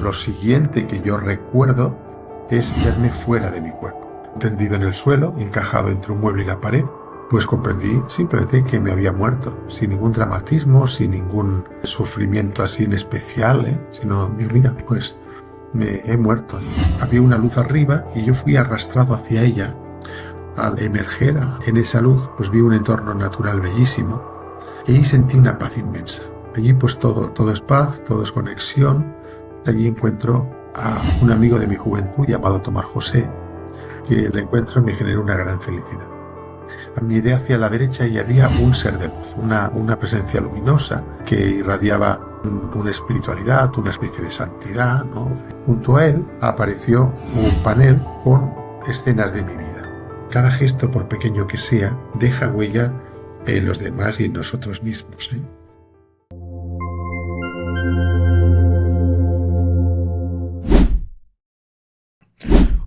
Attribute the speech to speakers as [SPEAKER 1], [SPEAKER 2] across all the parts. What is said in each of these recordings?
[SPEAKER 1] lo siguiente que yo recuerdo es verme fuera de mi cuerpo, tendido en el suelo, encajado entre un mueble y la pared. Pues comprendí simplemente que me había muerto, sin ningún dramatismo, sin ningún sufrimiento así en especial, sino, mira, pues me he muerto. Había una luz arriba y yo fui arrastrado hacia ella. Al emerger en esa luz, pues vi un entorno natural bellísimo y ahí sentí una paz inmensa. Allí pues todo es paz, todo es conexión. Allí encuentro a un amigo de mi juventud llamado Tomás José, que el encuentro me generó una gran felicidad. Miré hacia la derecha y había un ser de luz, una presencia luminosa que irradiaba una espiritualidad, una especie de santidad, ¿no? Junto a él apareció un panel con escenas de mi vida. Cada gesto, por pequeño que sea, deja huella en los demás y en nosotros mismos, ¿eh?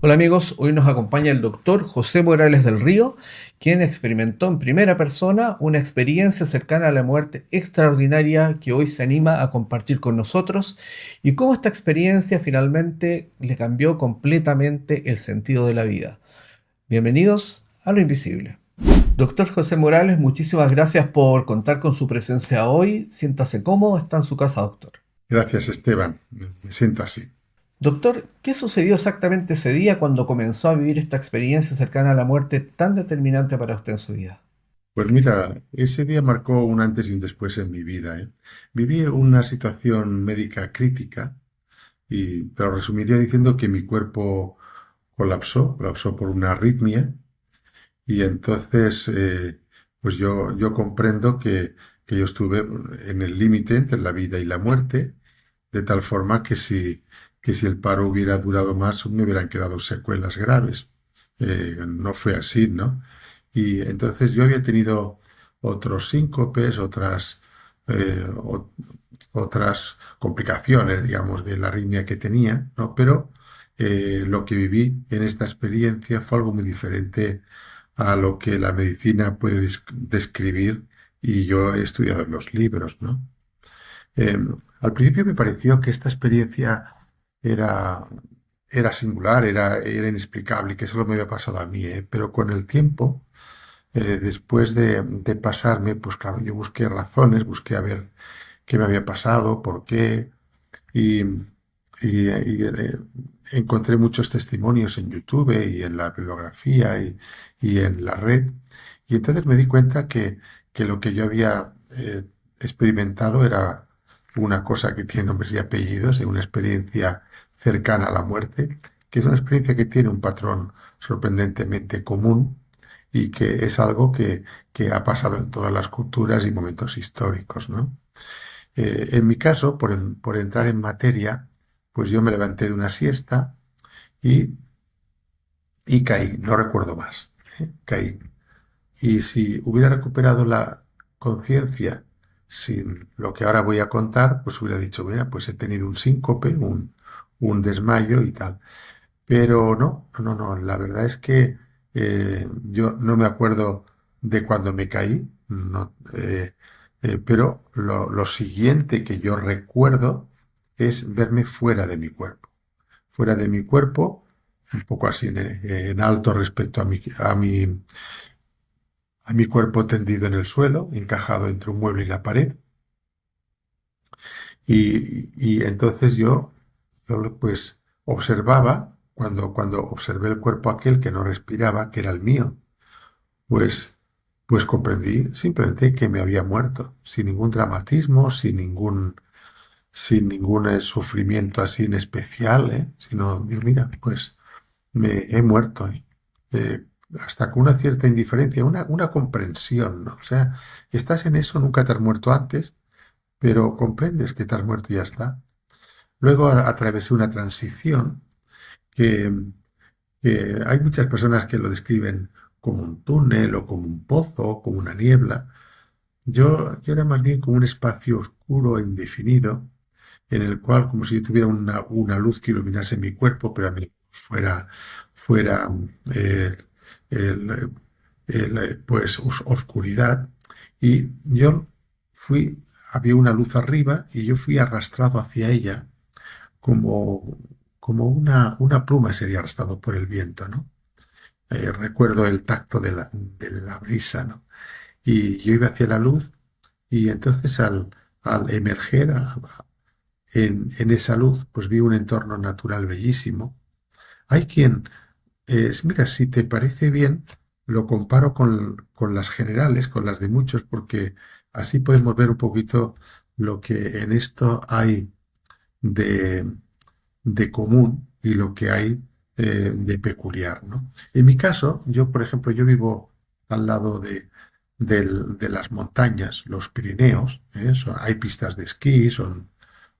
[SPEAKER 2] Hola amigos, hoy nos acompaña el doctor José Morales del Río, quien experimentó en primera persona una experiencia cercana a la muerte extraordinaria que hoy se anima a compartir con nosotros y cómo esta experiencia finalmente le cambió completamente el sentido de la vida. Bienvenidos a Lo Invisible. Doctor José Morales, muchísimas gracias por contar con su presencia hoy. Siéntase cómodo, está en su casa, doctor.
[SPEAKER 1] Gracias, Esteban. Me siento así.
[SPEAKER 2] Doctor, ¿qué sucedió exactamente ese día cuando comenzó a vivir esta experiencia cercana a la muerte tan determinante para usted en su vida?
[SPEAKER 1] Pues mira, ese día marcó un antes y un después en mi vida, ¿eh? Viví una situación médica crítica y te lo resumiría diciendo que mi cuerpo colapsó por una arritmia y entonces pues yo comprendo que yo estuve en el límite entre la vida y la muerte, de tal forma que si el paro hubiera durado más me hubieran quedado secuelas graves. No fue así, ¿no? Y entonces yo había tenido otros síncopes, otras complicaciones, digamos, de la arritmia que tenía, ¿no? Pero lo que viví en esta experiencia fue algo muy diferente a lo que la medicina puede describir y yo he estudiado en los libros, ¿no? Eh, Al principio me pareció que esta experiencia era, era singular, era inexplicable y que solo me había pasado a mí, ¿eh? Pero con el tiempo, después de pasarme, pues claro, yo busqué razones, busqué a ver qué me había pasado, por qué, y, encontré muchos testimonios en YouTube y en la bibliografía y en la red, y entonces me di cuenta que lo que yo había experimentado era una cosa que tiene nombres y apellidos, una experiencia cercana a la muerte, que es una experiencia que tiene un patrón sorprendentemente común y que es algo que ha pasado en todas las culturas y momentos históricos, ¿no? En mi caso, por entrar en materia, pues yo me levanté de una siesta y, y caí, no recuerdo más, caí. Y si hubiera recuperado la conciencia sin lo que ahora voy a contar, pues hubiera dicho, mira, pues he tenido un síncope, un desmayo y tal. Pero no, la verdad es que yo no me acuerdo de cuando me caí, no, pero lo siguiente que yo recuerdo es verme fuera de mi cuerpo. Fuera de mi cuerpo, un poco así en alto respecto a mi cuerpo tendido en el suelo, encajado entre un mueble y la pared. Y entonces yo pues observaba, cuando observé el cuerpo aquel que no respiraba, que era el mío, pues, pues comprendí simplemente que me había muerto, sin ningún dramatismo, sin ningún sufrimiento así en especial, sino, mira, pues me he muerto. Eh, Hasta con una cierta indiferencia, una comprensión, ¿no? O sea, estás en eso, nunca te has muerto antes, pero comprendes que te has muerto y ya está. Luego atravesé una transición que, que hay muchas personas que lo describen como un túnel o como un pozo, como una niebla. Yo era más bien como un espacio oscuro e indefinido, en el cual, como si yo tuviera una luz que iluminase mi cuerpo, pero a mí fuera eh, el- pues oscuridad. Y yo había una luz arriba y yo fui arrastrado hacia ella como, como una pluma sería arrastrado por el viento, ¿no? Recuerdo el tacto de la brisa, ¿no? Y yo iba hacia la luz y entonces al emerger en esa luz, pues vi un entorno natural bellísimo. Hay quien, mira, si te parece bien, lo comparo con las generales, con las de muchos, porque así podemos ver un poquito lo que en esto hay de, de común y lo que hay de peculiar, ¿no? En mi caso, yo, por ejemplo, yo vivo al lado de las montañas, los Pirineos, hay pistas de esquí,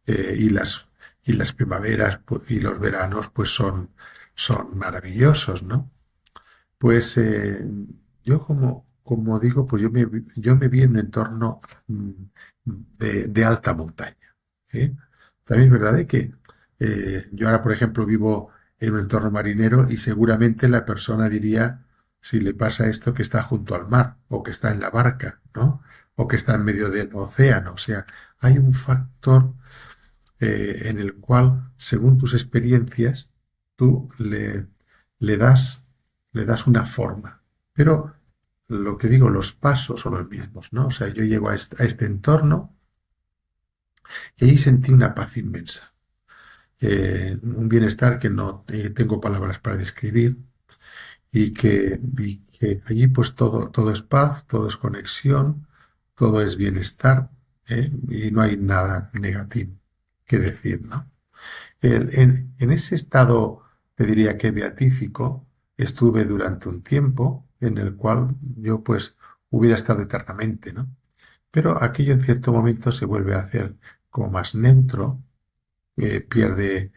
[SPEAKER 1] y las primaveras y los veranos pues son maravillosos, ¿no? Pues yo como digo, pues yo me vi en un entorno de alta montaña. ¿Eh? También es verdad que yo ahora, por ejemplo, vivo en un entorno marinero y seguramente la persona diría, si le pasa esto, que está junto al mar o que está en la barca, ¿no? O que está en medio del océano. O sea, hay un factor en el cual, según tus experiencias, tú le das una forma. Pero lo que digo, los pasos son los mismos, ¿no? O sea, yo llego a este entorno y ahí sentí una paz inmensa, un bienestar que no tengo palabras para describir y que allí pues todo es paz, todo es conexión, todo es bienestar, y no hay nada negativo que decir, ¿no? En ese estado, te diría que beatífico, estuve durante un tiempo en el cual yo pues hubiera estado eternamente, ¿no? Pero aquello en cierto momento se vuelve a hacer como más neutro, pierde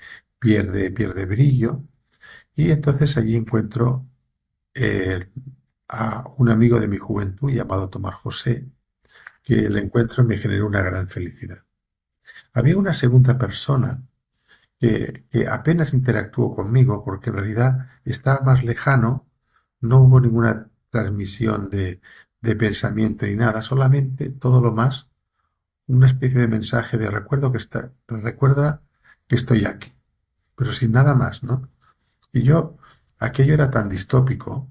[SPEAKER 1] brillo, y entonces allí encuentro eh, a un amigo de mi juventud llamado Tomás José, que el encuentro me generó una gran felicidad. Había una segunda persona que apenas interactuó conmigo porque en realidad estaba más lejano, no hubo ninguna transmisión de pensamiento ni nada, solamente todo lo más, una especie de mensaje de recuerda que estoy aquí, pero sin nada más, ¿no? Y aquello era tan distópico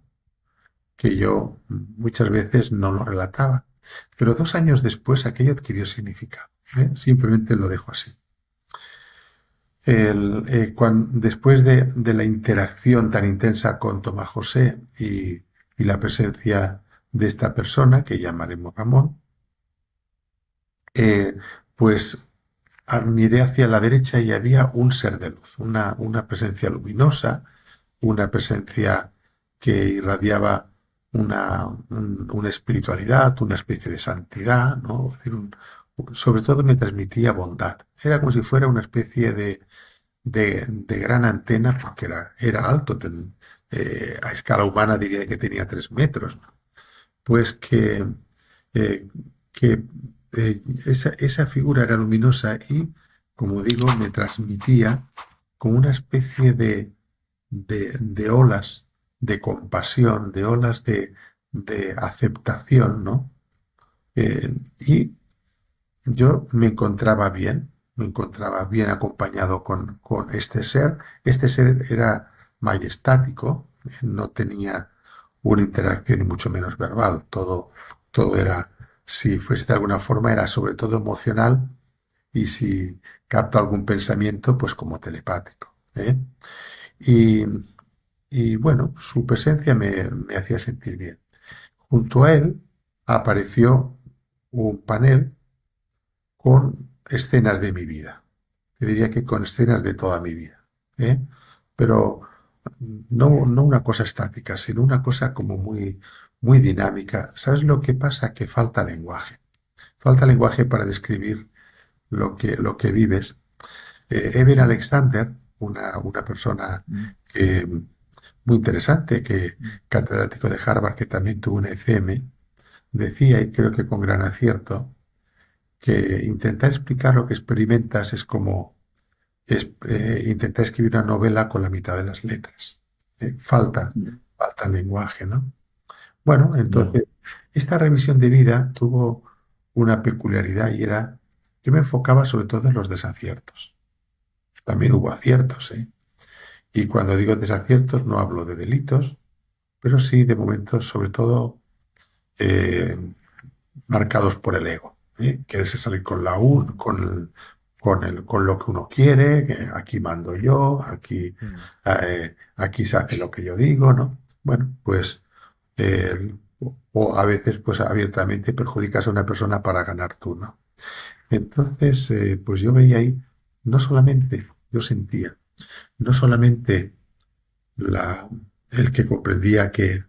[SPEAKER 1] que yo muchas veces no lo relataba, pero 2 años después aquello adquirió significado, ¿eh? Simplemente lo dejo así. Después de la interacción tan intensa con Tomás José y la presencia de esta persona, que llamaremos Ramón, eh, pues miré hacia la derecha y había un ser de luz, una presencia luminosa, una presencia que irradiaba una espiritualidad, una especie de santidad, ¿no? Es decir, sobre todo me transmitía bondad. Era como si fuera una especie de gran antena, porque era alto, a escala humana diría que tenía 3 metros, ¿no? Pues eh, que esa figura era luminosa y, como digo, me transmitía como una especie de olas de compasión, de olas de aceptación, ¿no? Y yo me encontraba bien acompañado con este ser. Este ser era majestático, no tenía una interacción ni mucho menos verbal. Todo era, si fuese de alguna forma, era sobre todo emocional y si capta algún pensamiento, pues como telepático, ¿eh? Y, y bueno, su presencia me hacía sentir bien. Junto a él apareció un panel con escenas de mi vida. Te diría que con escenas de toda mi vida, ¿eh? Pero no una cosa estática, sino una cosa como muy dinámica. ¿Sabes lo que pasa? Que falta lenguaje. Falta lenguaje para describir lo que vives. Eben Alexander, una persona que, muy interesante, catedrático de Harvard, que también tuvo una ECM, decía, y creo que con gran acierto, que intentar explicar lo que experimentas es como intentar escribir una novela con la mitad de las letras. Falta lenguaje, ¿no? Bueno,
[SPEAKER 2] Ya.
[SPEAKER 1] entonces, esta revisión de vida tuvo una peculiaridad y era, yo me enfocaba sobre todo en los desaciertos. también hubo aciertos, ¿eh? Y cuando digo desaciertos no hablo de delitos, pero sí de momentos sobre todo eh, marcados por el ego, ¿eh? Quererse salir con la con lo que uno quiere, que aquí mando yo, aquí se hace lo que yo digo, ¿no? Bueno, pues o a veces pues abiertamente perjudicas a una persona para ganar tú, ¿no? Entonces, pues yo veía ahí, no solamente, yo sentía, no solamente la, el que comprendía que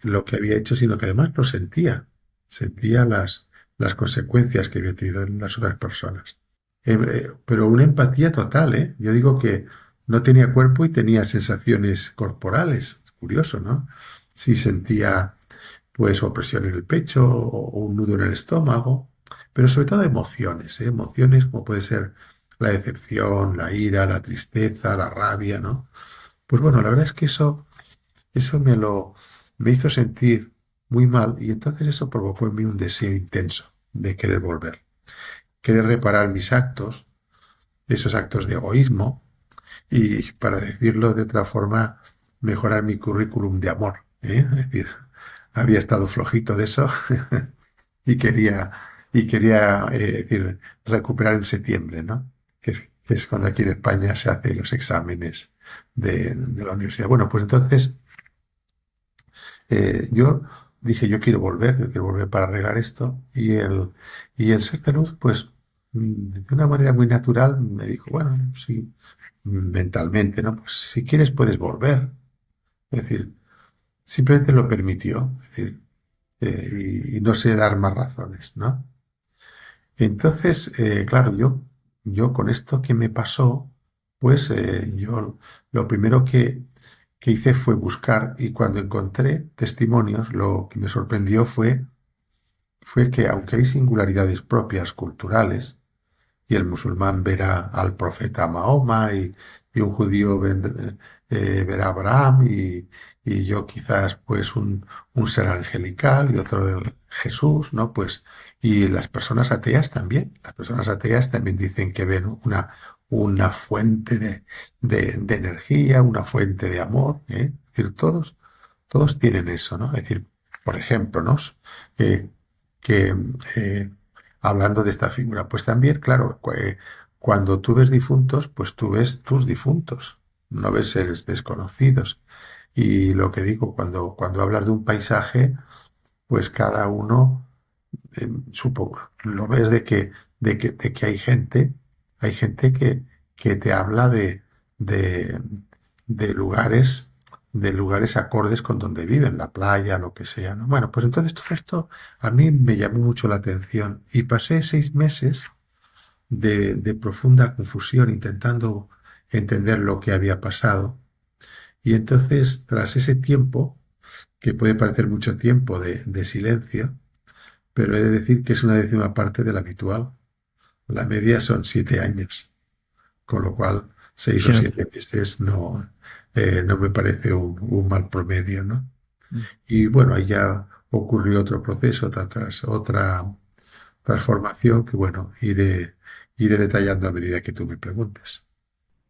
[SPEAKER 1] lo que había hecho, sino que además lo sentía, sentía las consecuencias que había tenido en las otras personas. Pero una empatía total, ¿eh? Yo digo que no tenía cuerpo y tenía sensaciones corporales. Es curioso, ¿no? Sí sentía, pues, opresión en el pecho o un nudo en el estómago, pero sobre todo emociones, ¿eh? Emociones como puede ser la decepción, la ira, la tristeza, la rabia, ¿no? Pues bueno, la verdad es que eso me hizo sentir muy mal y entonces eso provocó en mí un deseo intenso de querer volver, querer reparar mis actos, esos actos de egoísmo y, para decirlo de otra forma, mejorar mi currículum de amor, ¿eh? Es decir, había estado flojito de eso y quería recuperar en septiembre, ¿no? Que es cuando aquí en España se hacen los exámenes de la universidad. Bueno, pues entonces yo dije, yo quiero volver para arreglar esto. Y el ser de luz, pues, de una manera muy natural, me dijo, bueno, sí, mentalmente, ¿no? Pues si quieres puedes volver. Es decir, simplemente lo permitió. Es decir, y no sé dar más razones, ¿no? Entonces, claro, yo con esto que me pasó, pues yo lo primero que hice fue buscar y cuando encontré testimonios, lo que me sorprendió fue que aunque hay singularidades propias culturales, y el musulmán verá al profeta Mahoma y un judío verá a Abraham y yo quizás pues un ser angelical y otro Jesús, ¿no? Pues y las personas ateas también, las personas ateas también dicen que ven una fuente de energía, una fuente de amor, ¿eh? Es decir, todos tienen eso, ¿no? Es decir, por ejemplo, ¿no? Eh, que hablando de esta figura, pues también, claro, cuando tú ves difuntos, pues tú ves tus difuntos, no ves seres desconocidos. Y lo que digo, cuando hablas de un paisaje, pues cada uno, supongo, lo ves de que hay gente que te habla de, de lugares, de lugares acordes con donde viven, la playa, lo que sea, ¿no? Bueno, pues entonces todo esto a mí me llamó mucho la atención y pasé 6 meses de profunda confusión intentando entender lo que había pasado. Y entonces, tras ese tiempo, que puede parecer mucho tiempo de silencio, pero he de decir que es una décima parte de la habitual. La media son 7 años, con lo cual 6 o 7 meses no me parece un mal promedio, ¿no? Y bueno, ahí ya ocurrió otro proceso, otra transformación que, bueno, iré detallando a medida que tú me preguntes.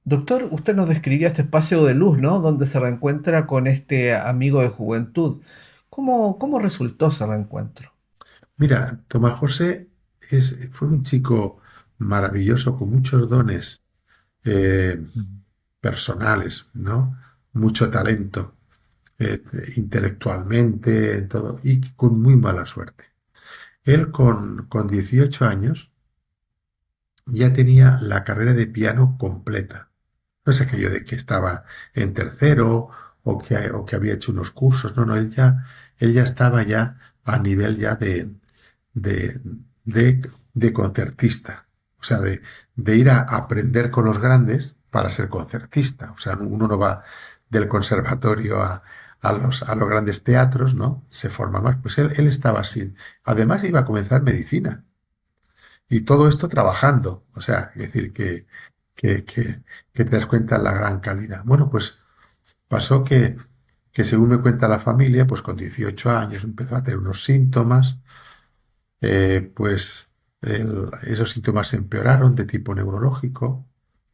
[SPEAKER 2] Doctor, usted nos describía este espacio de luz, ¿no? Donde se reencuentra con este amigo de juventud. ¿Cómo resultó ese reencuentro?
[SPEAKER 1] Mira, Tomás José fue un chico maravilloso con muchos dones eh, personales, ¿no? Mucho talento eh, intelectualmente, en todo, y con muy mala suerte. Él con 18 años ya tenía la carrera de piano completa. No es aquello de que estaba en tercero o que había hecho unos cursos. No, no, él ya estaba ya a nivel ya de, de concertista. O sea, de ir a aprender con los grandes para ser concertista. O sea, uno no va del conservatorio a los grandes teatros, ¿no? Se forma más. Pues él estaba así. Además iba a comenzar medicina. Y todo esto trabajando. O sea, es decir, que, que, que te das cuenta de la gran calidad. Bueno, pues pasó que según me cuenta la familia, pues con 18 años empezó a tener unos síntomas, pues esos síntomas empeoraron de tipo neurológico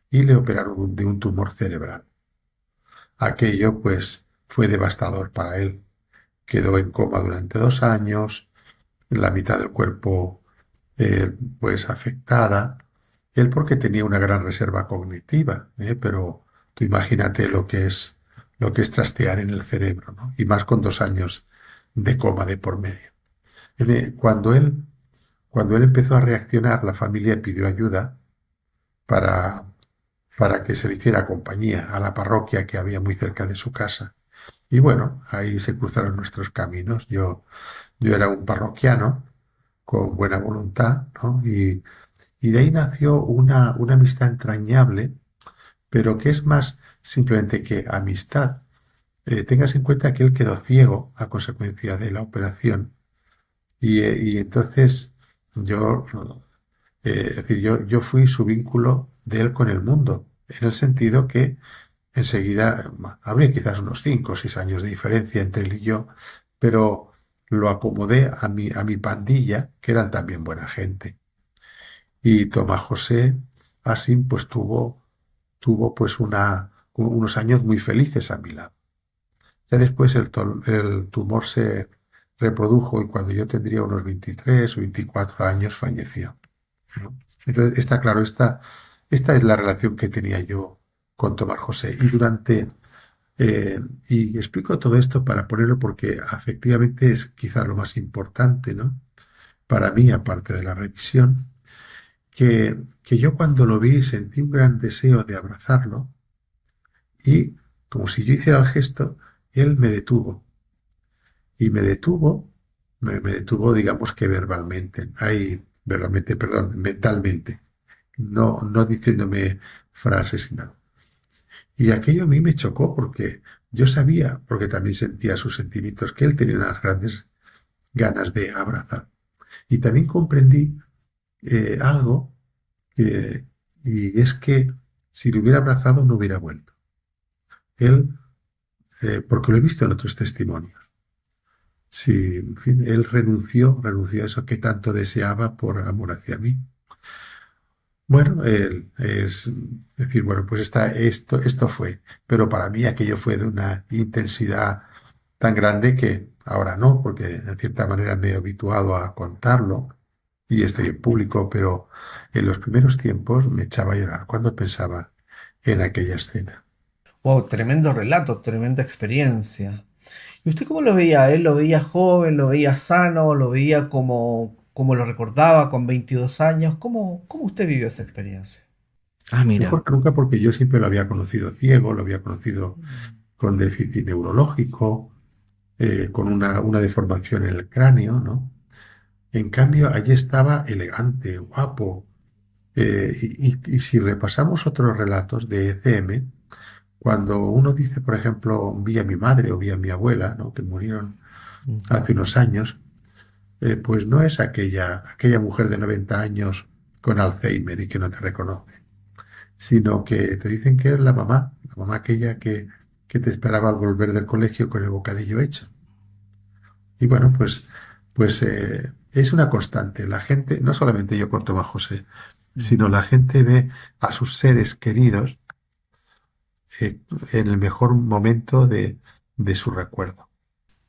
[SPEAKER 1] y le operaron de un tumor cerebral. Aquello pues fue devastador para él. Quedó en coma durante 2 años, la mitad del cuerpo pues afectada. Él porque tenía una gran reserva cognitiva, pero tú imagínate lo que es trastear en el cerebro, ¿no? Y más con 2 años de coma de por medio. Cuando él empezó a reaccionar, la familia pidió ayuda para, para que se le hiciera compañía a la parroquia que había muy cerca de su casa. Y bueno, ahí se cruzaron nuestros caminos. Yo era un parroquiano con buena voluntad, ¿no? Y de ahí nació una amistad entrañable, pero que es más simplemente que amistad. Tengas en cuenta que él quedó ciego a consecuencia de la operación y entonces yo, es decir, yo fui su vínculo de él con el mundo, en el sentido que enseguida habría quizás unos 5 o 6 años de diferencia entre él y yo, pero lo acomodé a mi pandilla, que eran también buena gente. Y Tomás José Asin pues tuvo pues unos años muy felices a mi lado. Ya después el tumor se reprodujo y cuando yo tendría unos 23 o 24 años falleció, ¿no? Entonces está claro, esta es la relación que tenía yo con Tomás José. Y explico todo esto para ponerlo porque afectivamente es quizá lo más importante, ¿no? Para mí, aparte de la revisión, que yo cuando lo vi sentí un gran deseo de abrazarlo y como si yo hiciera el gesto, él me detuvo. Y me detuvo, digamos que verbalmente, verbalmente, perdón, mentalmente, no diciéndome frases y nada. Y aquello a mí me chocó porque yo sabía, porque también sentía sus sentimientos, que él tenía unas grandes ganas de abrazar. Y también comprendí algo, que- y es que si lo hubiera abrazado no hubiera vuelto. Él, porque lo he visto en otros testimonios. Sí, en fin, él renunció a eso que tanto deseaba por amor hacia mí. Bueno, es decir, bueno, pues esto fue, pero para mí aquello fue de una intensidad tan grande que ahora no, porque en cierta manera me he habituado a contarlo y estoy en público, pero en los primeros tiempos me echaba a llorar cuando pensaba en aquella escena.
[SPEAKER 2] Wow, tremendo relato, tremenda experiencia. ¿Y usted cómo lo veía? ¿A él lo veía joven, lo veía sano, lo veía como lo recordaba con 22 años? ¿Cómo usted vivió esa experiencia? Ah, mira.
[SPEAKER 1] Mejor que nunca porque yo siempre lo había conocido ciego, lo había conocido con déficit neurológico, con una deformación en el cráneo, ¿no? En cambio, allí estaba elegante, guapo. Y si repasamos otros relatos de ECM, cuando uno dice, por ejemplo, vi a mi madre o vi a mi abuela, ¿no? Que murieron hace unos años, pues no es aquella mujer de 90 años con Alzheimer y que no te reconoce, sino que te dicen que es la mamá aquella que te esperaba al volver del colegio con el bocadillo hecho. Y bueno, pues es una constante. La gente, no solamente yo con Tomás José, sino la gente ve a sus seres queridos eh, en el mejor momento de su recuerdo.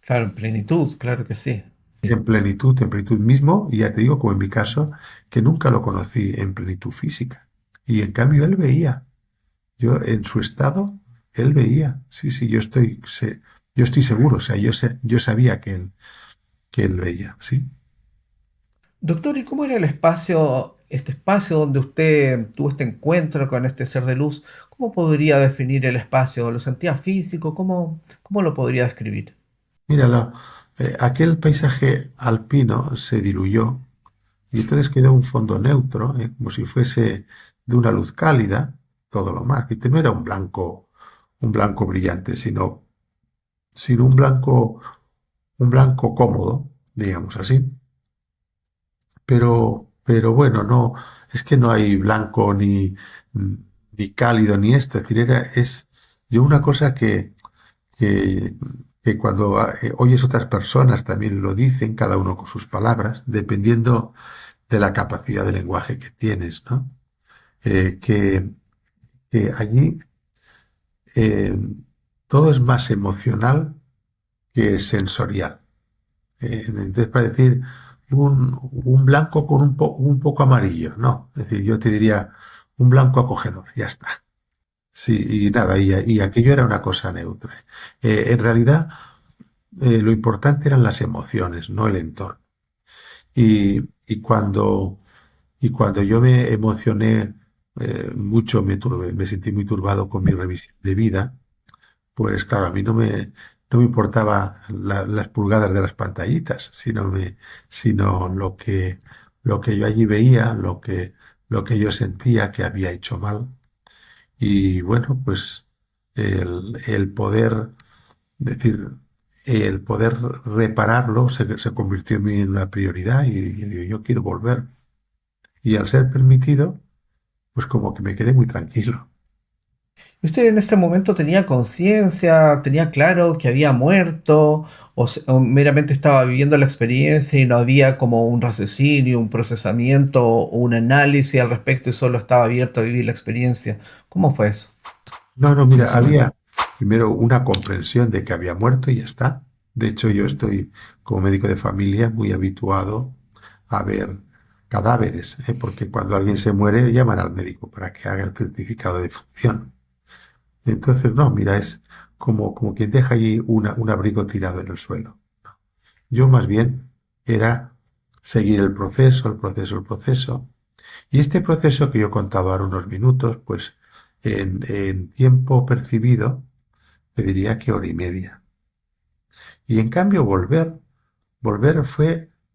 [SPEAKER 2] Claro, en plenitud, claro que sí.
[SPEAKER 1] En plenitud mismo, y ya te digo, como en mi caso, que nunca lo conocí en plenitud física. Y en cambio él veía, yo en su estado, él veía. Sí, sí, yo estoy seguro, o sea, yo sabía que él veía, sí.
[SPEAKER 2] Doctor, ¿y cómo era este espacio donde usted tuvo este encuentro con este ser de luz? ¿Cómo podría definir el espacio? ¿Lo sentía físico? ¿Cómo lo podría describir?
[SPEAKER 1] Míralo, aquel paisaje alpino se diluyó y entonces quedó un fondo neutro, como si fuese de una luz cálida, todo lo más, que no era un blanco brillante, sino un blanco cómodo, digamos así. Pero bueno, no, es que no hay blanco ni cálido ni esto, es decir, yo una cosa que, que cuando oyes otras personas también lo dicen, cada uno con sus palabras, dependiendo de la capacidad de lenguaje que tienes, ¿no? Eh, que, allí eh, todo es más emocional que sensorial. Entonces, para decir un blanco con un poco amarillo, no. Es decir, yo te diría un blanco acogedor, ya está. Sí, y nada, y aquello era una cosa neutra. En realidad, lo importante eran las emociones, no el entorno. Y cuando yo me emocioné mucho, me sentí muy turbado con mi revisión de vida, pues claro, a mí no me importaba las pulgadas de las pantallitas, sino lo que yo allí veía, lo que yo sentía que había hecho mal. Y bueno, pues el poder decir, el poder repararlo se convirtió en mí en una prioridad y yo digo, yo quiero volver. Y al ser permitido, pues como que me quedé muy tranquilo.
[SPEAKER 2] ¿Usted en este momento tenía conciencia, tenía claro que había muerto o meramente estaba viviendo la experiencia y no había como un raciocinio, un procesamiento o un análisis al respecto y solo estaba abierto a vivir la experiencia? ¿Cómo fue eso
[SPEAKER 1] No, no,
[SPEAKER 2] en
[SPEAKER 1] mira,
[SPEAKER 2] ese momento?
[SPEAKER 1] había primero una comprensión de que había muerto y ya está. De hecho, yo estoy como médico de familia muy habituado a ver cadáveres, ¿eh? Porque cuando alguien se muere llaman al médico para que haga el certificado de función. Entonces, no, mira, es como quien deja allí un abrigo tirado en el suelo. Yo más bien era seguir el proceso, el proceso, el proceso. Y este proceso que yo he contado ahora unos minutos, pues en tiempo percibido, te diría que hora y media. Y en cambio volver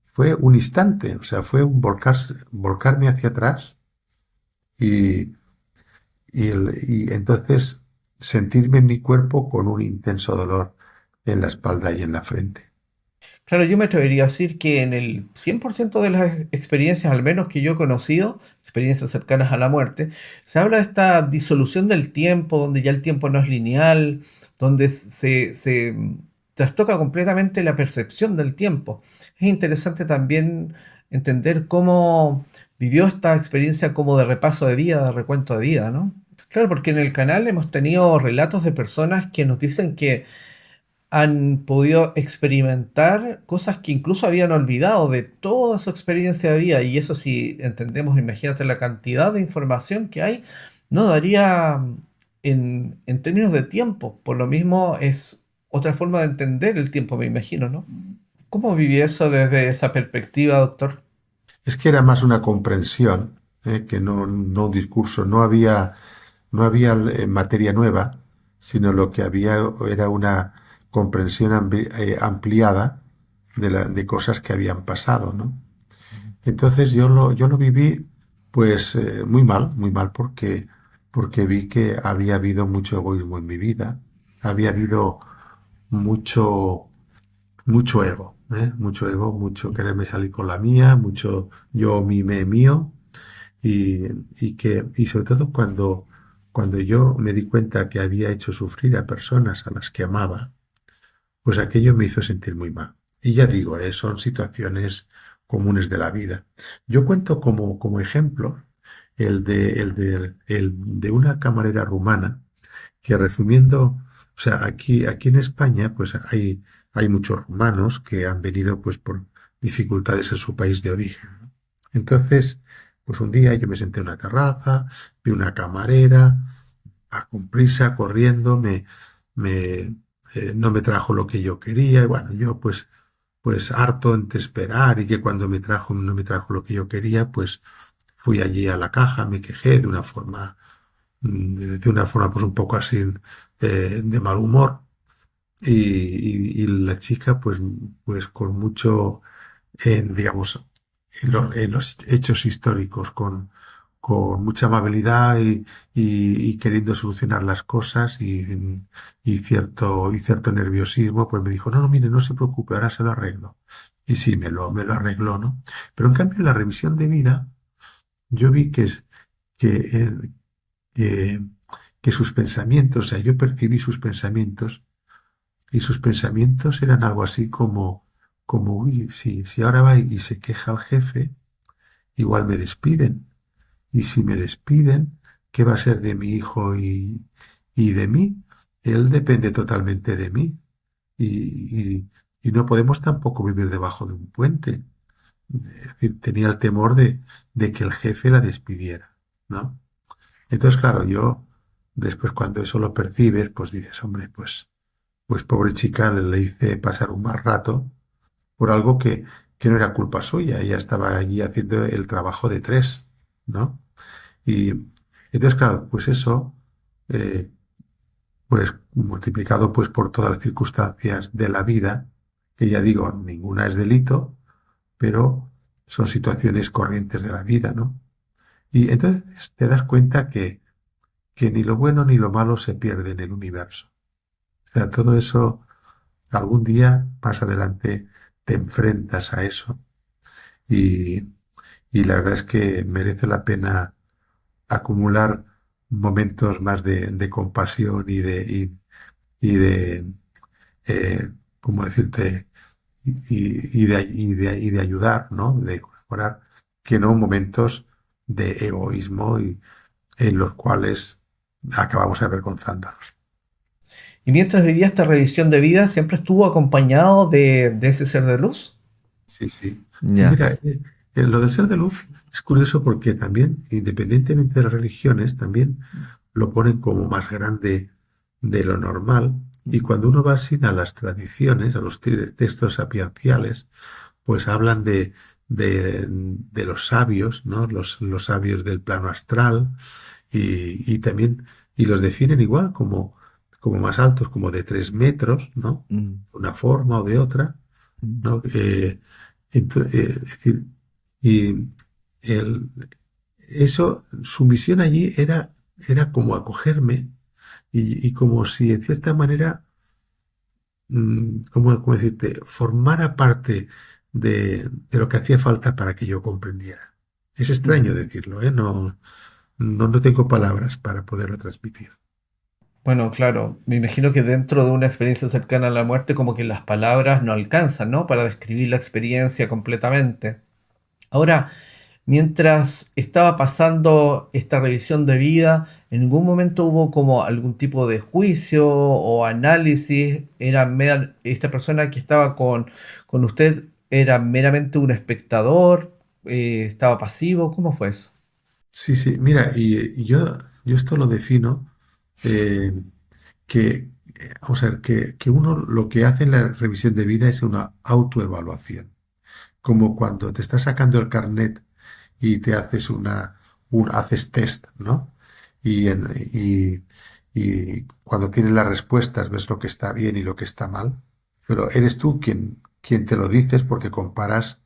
[SPEAKER 1] fue un instante, o sea, fue un volcarme hacia atrás y, y entonces sentirme en mi cuerpo con un intenso dolor en la espalda y en la frente.
[SPEAKER 2] Claro, yo me atrevería a decir que en el 100% de las experiencias, al menos que yo he conocido, experiencias cercanas a la muerte, se habla de esta disolución del tiempo, donde ya el tiempo no es lineal, donde se trastoca completamente la percepción del tiempo. Es interesante también entender cómo vivió esta experiencia como de repaso de vida, de recuento de vida, ¿no? Claro, porque en el canal hemos tenido relatos de personas que nos dicen que han podido experimentar cosas que incluso habían olvidado de toda su experiencia de vida. Y eso, si entendemos, imagínate la cantidad de información que hay, no daría en términos de tiempo. Por lo mismo es otra forma de entender el tiempo, me imagino, ¿no? ¿Cómo viví eso desde esa perspectiva, doctor?
[SPEAKER 1] Es que era más una comprensión, que no un discurso. No había materia nueva, sino lo que había era una comprensión ampliada de cosas que habían pasado, ¿no? Entonces yo lo viví pues muy mal porque vi que había habido mucho egoísmo en mi vida, había habido mucho, mucho ego, ¿eh? Mucho ego, mucho quererme salir con la mía, mucho yo mime mío y, y sobre todo cuando yo me di cuenta que había hecho sufrir a personas a las que amaba, pues aquello me hizo sentir muy mal. Y ya digo, son situaciones comunes de la vida. Yo cuento como ejemplo el de una camarera rumana que resumiendo, o sea, aquí en España pues hay muchos rumanos que han venido pues por dificultades en su país de origen. Entonces, pues un día yo me senté en una terraza, vi una camarera, con prisa, corriendo, me, no me trajo lo que yo quería, y bueno, yo pues harto de esperar y que cuando no me trajo lo que yo quería, pues fui allí a la caja, me quejé de una forma pues un poco así de mal humor y la chica pues con mucho digamos, en los hechos históricos, con mucha amabilidad y queriendo solucionar las cosas y cierto nerviosismo, pues me dijo, no, no, mire, no se preocupe, ahora se lo arreglo. Y sí, me lo arregló, ¿no? Pero en cambio, en la revisión de vida, yo vi que, él- que, que sus pensamientos, o sea, yo percibí sus pensamientos y sus pensamientos eran algo así como, uy, si ahora va y se queja al jefe, igual me despiden. Y si me despiden, qué va a ser de mi hijo y de mí. Él depende totalmente de mí y no podemos tampoco vivir debajo de un puente. Es decir, tenía el temor de que el jefe la despidiera, ¿no? Entonces, claro, yo después cuando eso lo percibes, pues dices, hombre, pues pobre chica, le hice pasar un mal rato por algo que no era culpa suya. Ella estaba allí haciendo el trabajo de tres, ¿no? Y entonces, claro, pues eso, eh, pues multiplicado pues por todas las circunstancias de la vida, que ya digo, ninguna es delito, pero son situaciones corrientes de la vida, ¿no? Y entonces te das cuenta que ni lo bueno ni lo malo se pierde en el universo. O sea, todo eso, algún día más adelante te enfrentas a eso y, y la verdad es que merece la pena acumular momentos más de compasión y de ¿cómo decirte? Y de ayudar, ¿no? De colaborar, que no momentos de egoísmo y en los cuales acabamos avergonzándonos.
[SPEAKER 2] Y mientras vivía esta revisión de vida, ¿siempre estuvo acompañado de ese ser de luz?
[SPEAKER 1] Sí, sí. Sí,
[SPEAKER 2] Ya.
[SPEAKER 1] mira, lo del ser de luz es curioso porque también, independientemente de las religiones, también lo ponen como más grande de lo normal. Y cuando uno va así a las tradiciones, a los textos sapienciales, pues hablan de los sabios, ¿no? Los sabios del plano astral y también, y los definen igual como más altos, como de 3 metros, ¿no?
[SPEAKER 2] Mm,
[SPEAKER 1] De una forma o de otra,
[SPEAKER 2] mm.
[SPEAKER 1] ¿no? Es decir, y el, eso, su misión allí era como acogerme y como si en cierta manera, ¿cómo decirte?, formara parte de lo que hacía falta para que yo comprendiera. Es extraño decirlo, ¿eh? No tengo palabras para poderlo transmitir.
[SPEAKER 2] Bueno, claro, me imagino que dentro de una experiencia cercana a la muerte, como que las palabras no alcanzan, ¿no? Para describir la experiencia completamente. Ahora, mientras estaba pasando esta revisión de vida, ¿en ningún momento hubo como algún tipo de juicio o análisis? ¿Esta persona que estaba con usted era meramente un espectador? ¿Estaba pasivo? ¿Cómo fue eso?
[SPEAKER 1] Sí, sí, mira, y yo esto lo defino eh, vamos a ver, que uno lo que hace en la revisión de vida es una autoevaluación. Como cuando te estás sacando el carnet y te haces haces test, ¿no? Y y cuando tienes las respuestas ves lo que está bien y lo que está mal, pero eres tú quien te lo dices porque comparas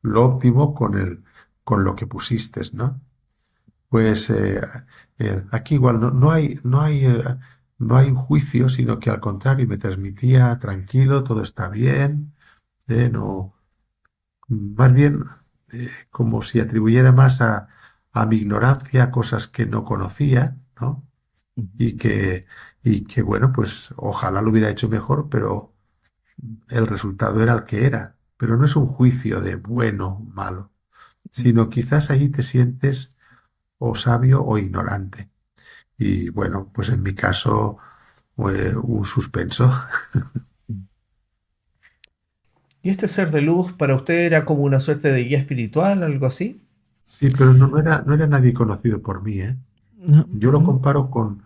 [SPEAKER 1] lo óptimo con lo que pusiste, ¿no? Pues aquí igual no hay un juicio, sino que al contrario me transmitía tranquilo, todo está bien, no, más bien como si atribuyera más a mi ignorancia cosas que no conocía, ¿no? Y que, y que bueno, pues ojalá lo hubiera hecho mejor, pero el resultado era el que era. Pero no es un juicio de bueno, malo, sino quizás ahí te sientes o sabio o ignorante. Y bueno, pues en mi caso, un suspenso.
[SPEAKER 2] ¿Y este ser de luz para usted era como una suerte de guía espiritual, algo así?
[SPEAKER 1] Sí, pero no era nadie conocido por mí, ¿eh?
[SPEAKER 2] No.
[SPEAKER 1] Yo lo comparo con,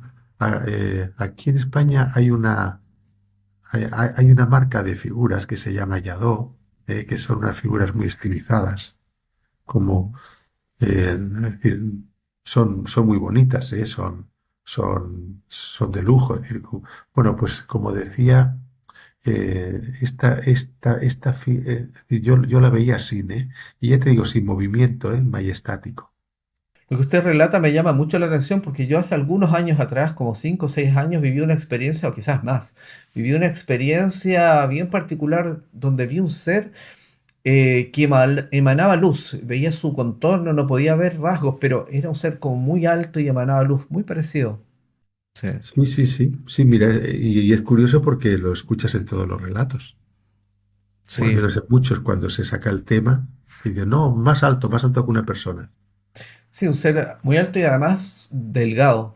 [SPEAKER 1] aquí en España hay una marca de figuras que se llama Yadó, que son unas figuras muy estilizadas, como, es decir, son muy bonitas, son de lujo. Es decir, bueno, pues como decía, yo la veía sin, y ya te digo, sin movimiento, majestático.
[SPEAKER 2] Lo que usted relata me llama mucho la atención porque yo hace algunos años atrás, como 5 o 6 años, viví una experiencia, o quizás más, viví una experiencia bien particular donde vi un ser que emanaba luz. Veía su contorno, no podía ver rasgos, pero era un ser como muy alto y emanaba luz, muy parecido. Sí.
[SPEAKER 1] Sí, sí, sí, sí, mira, y es curioso porque lo escuchas en todos los relatos, o al
[SPEAKER 2] Sí,
[SPEAKER 1] menos en muchos, cuando se saca el tema, y dice, no, más alto que una persona.
[SPEAKER 2] Sí, un ser muy alto y además delgado.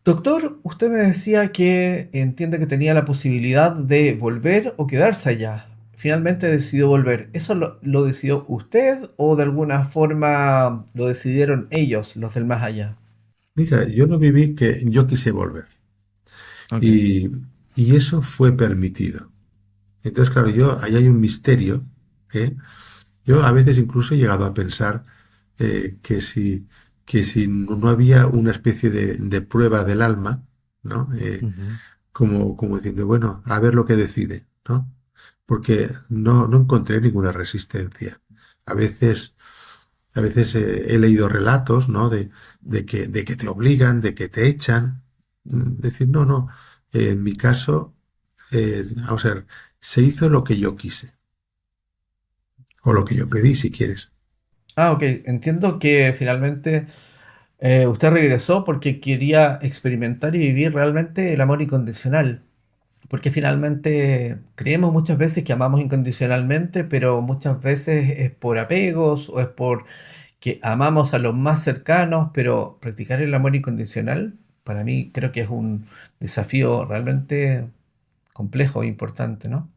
[SPEAKER 2] Doctor, usted me decía que entiende que tenía la posibilidad de volver o quedarse allá. Finalmente decidió volver. ¿Eso lo decidió usted o de alguna forma lo decidieron ellos, los del más allá?
[SPEAKER 1] Mira, yo no viví que yo quise volver
[SPEAKER 2] Ok.
[SPEAKER 1] y, y eso fue permitido. Entonces, claro, ahí hay un misterio, ¿eh? Yo a veces incluso he llegado a pensar que si no había una especie de prueba del alma, ¿no?
[SPEAKER 2] Ujú.
[SPEAKER 1] Como diciendo, bueno, a ver lo que decide, ¿no? Porque no encontré ninguna resistencia. A veces, a veces he leído relatos, ¿no? De que te obligan, de que te echan. Decir, no, no. En mi caso, vamos a ver, se hizo lo que yo quise, o lo que yo pedí, si quieres.
[SPEAKER 2] Ah, ok. Entiendo que finalmente usted regresó porque quería experimentar y vivir realmente el amor incondicional. Porque finalmente creemos muchas veces que amamos incondicionalmente, pero muchas veces es por apegos o es por que amamos a los más cercanos, pero practicar el amor incondicional para mí creo que es un desafío realmente complejo e importante, ¿no?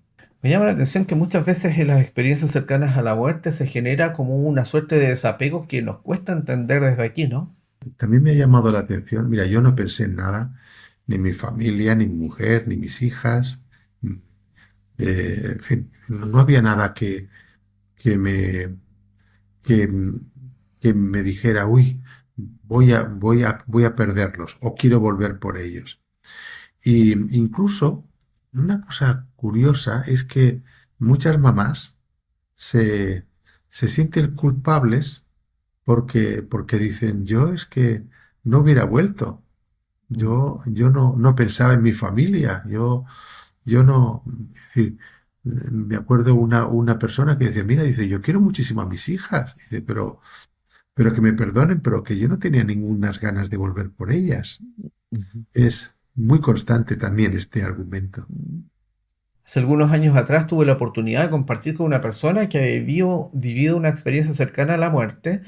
[SPEAKER 2] Me llama la atención que muchas veces en las experiencias cercanas a la muerte se genera como una suerte de desapego que nos cuesta entender desde aquí, ¿no?
[SPEAKER 1] También me ha llamado la atención, mira, yo no pensé en nada, ni mi familia, ni mi mujer, ni mis hijas, en fin, no había nada que me, que, que me dijera, uy, voy a perderlos o quiero volver por ellos. Y incluso una cosa curiosa es que muchas mamás se, se sienten culpables porque dicen, yo es que no hubiera vuelto.
[SPEAKER 2] Mm.
[SPEAKER 1] Yo no pensaba en mi familia, yo no, es decir, me acuerdo una persona que decía, mira, dice, yo quiero muchísimo a mis hijas, dice, pero que me perdonen, pero que yo no tenía ninguna ganas de volver por ellas.
[SPEAKER 2] Ujú.
[SPEAKER 1] Es muy constante también este argumento.
[SPEAKER 2] Hace algunos años atrás tuve la oportunidad de compartir con una persona que había vivido una experiencia cercana a la muerte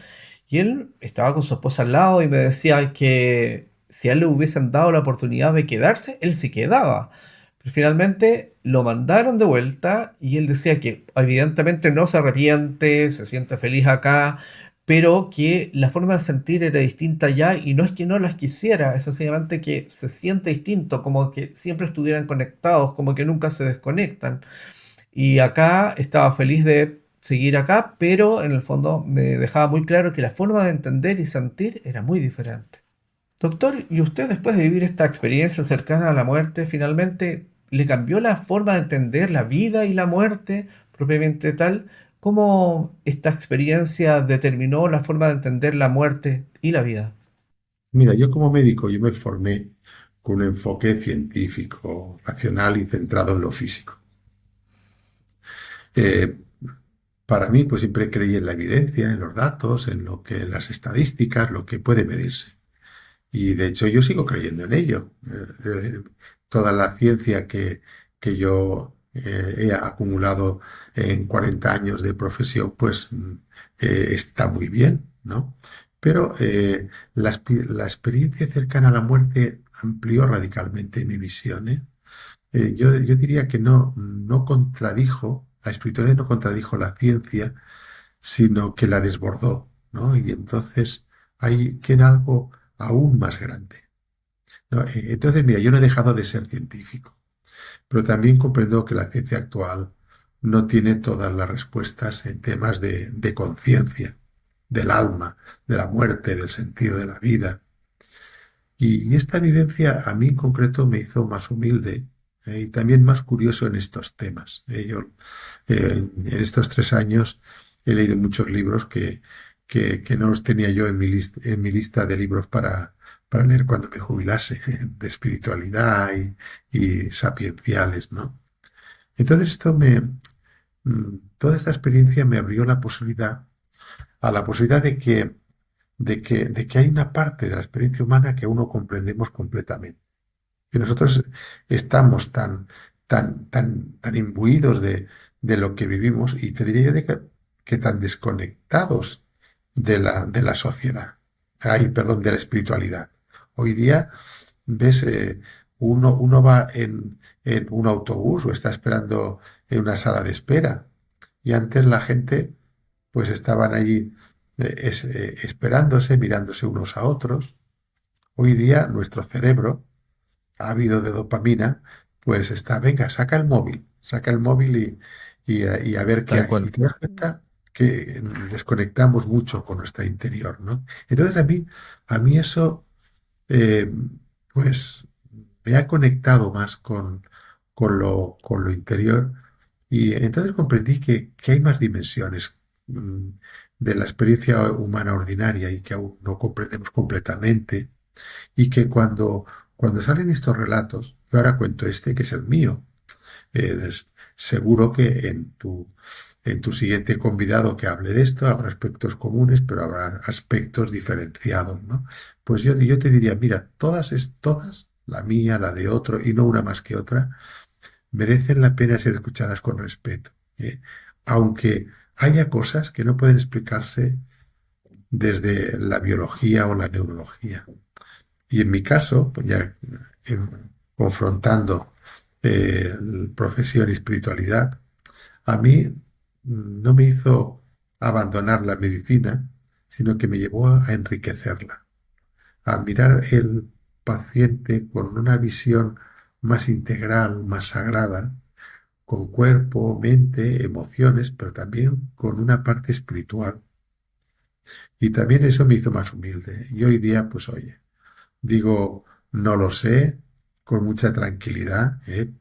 [SPEAKER 2] y él estaba con su esposa al lado y me decía que si a él le hubiesen dado la oportunidad de quedarse, él se quedaba. Pero finalmente lo mandaron de vuelta y él decía que evidentemente no se arrepiente, se siente feliz acá, pero que la forma de sentir era distinta ya y no es que no las quisiera, es sencillamente que se siente distinto, como que siempre estuvieran conectados, como que nunca se desconectan. Y acá estaba feliz de seguir acá, pero en el fondo me dejaba muy claro que la forma de entender y sentir era muy diferente. Doctor, ¿y usted después de vivir esta experiencia cercana a la muerte, finalmente le cambió la forma de entender la vida y la muerte propiamente tal? ¿Cómo esta experiencia determinó la forma de entender la muerte y la vida?
[SPEAKER 1] Mira, yo como médico, yo me formé con un enfoque científico, racional y centrado en lo físico. Eh, para mí, pues siempre creí en la evidencia, en los datos, en las estadísticas, lo que puede medirse. Y de hecho yo sigo creyendo en ello. Es decir, toda la ciencia que yo he acumulado en 40 años de profesión, pues está muy bien, ¿no? Pero la experiencia cercana a la muerte amplió radicalmente mi visión, ¿eh? Yo diría que no contradijo, la espiritualidad no contradijo la ciencia, sino que la desbordó, ¿no? Y entonces ahí queda algo aún más grande, ¿no? Entonces, mira, yo no he dejado de ser científico, pero también comprendo que la ciencia actual no tiene todas las respuestas en temas de conciencia, del alma, de la muerte, del sentido de la vida. Y esta vivencia a mí en concreto me hizo más humilde, y también más curioso en estos temas. En estos 3 años he leído muchos libros que no los tenía yo en mi lista de libros para leer cuando me jubilase, de espiritualidad y sapienciales, ¿no? Entonces toda esta experiencia me abrió a la posibilidad de que hay una parte de la experiencia humana que aún no comprendemos completamente. Que nosotros estamos tan imbuidos de lo que vivimos y te diría yo que tan desconectados de la sociedad, ay, perdón, de la espiritualidad. Hoy día, ves, uno va en un autobús o está esperando en una sala de espera y antes la gente pues estaban allí esperándose, mirándose unos a otros. Hoy día nuestro cerebro, ávido de dopamina, pues está, venga, saca el móvil y a ver qué
[SPEAKER 2] Tal
[SPEAKER 1] hay. Y
[SPEAKER 2] cual.
[SPEAKER 1] te das cuenta que desconectamos mucho con nuestro interior, ¿no? Entonces a mí eso, eh, pues me ha conectado más con lo interior y entonces comprendí que hay más dimensiones de la experiencia humana ordinaria y que aún no comprendemos completamente y que cuando salen estos relatos, yo ahora cuento este que es el mío, seguro que en tu siguiente convidado que hable de esto habrá aspectos comunes, pero habrá aspectos diferenciados, ¿no? Pues yo te diría, mira, todas, la mía, la de otro, y no una más que otra, merecen la pena ser escuchadas con respeto, ¿eh? Aunque haya cosas que no pueden explicarse desde la biología o la neurología. Y en mi caso, pues ya eh, confrontando profesión y espiritualidad, a mí no me hizo abandonar la medicina, sino que me llevó a enriquecerla, a mirar el paciente con una visión más integral, más sagrada, con cuerpo, mente, emociones, pero también con una parte espiritual. Y también eso me hizo más humilde. Y hoy día, pues oye, digo, no lo sé, con mucha tranquilidad, ¿eh?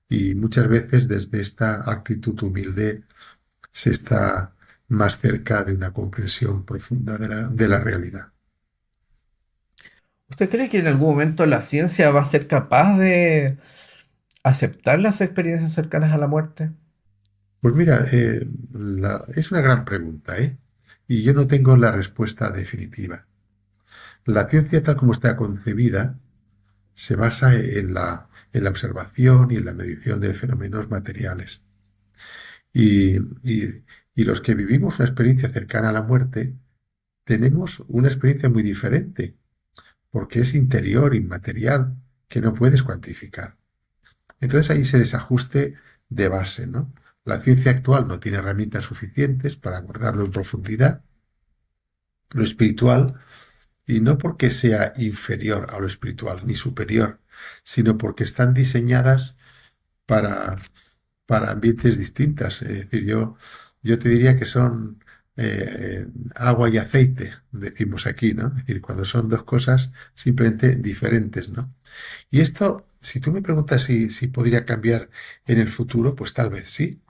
[SPEAKER 1] Y muchas veces desde esta actitud humilde se está más cerca de una comprensión profunda de la realidad.
[SPEAKER 2] ¿Usted cree que en algún momento la ciencia va a ser capaz de aceptar las experiencias cercanas a la muerte?
[SPEAKER 1] Pues mira, es una gran pregunta, ¿eh? Y yo no tengo la respuesta definitiva. La ciencia tal como está concebida se basa en la observación y en la medición de fenómenos materiales. Y, y- y los que vivimos una experiencia cercana a la muerte tenemos una experiencia muy diferente, porque es interior, inmaterial, que no puedes cuantificar. Entonces ahí ese desajuste de base, ¿no? La ciencia actual no tiene herramientas suficientes para abordarlo en profundidad, lo espiritual, y no porque sea inferior a lo espiritual ni superior, sino porque están diseñadas para, para ambientes distintas. Es decir, yo te diría que son agua y aceite, decimos aquí, ¿no? Es decir, cuando son dos cosas simplemente diferentes, ¿no? Y esto, si tú me preguntas si podría cambiar en el futuro, pues tal vez sí.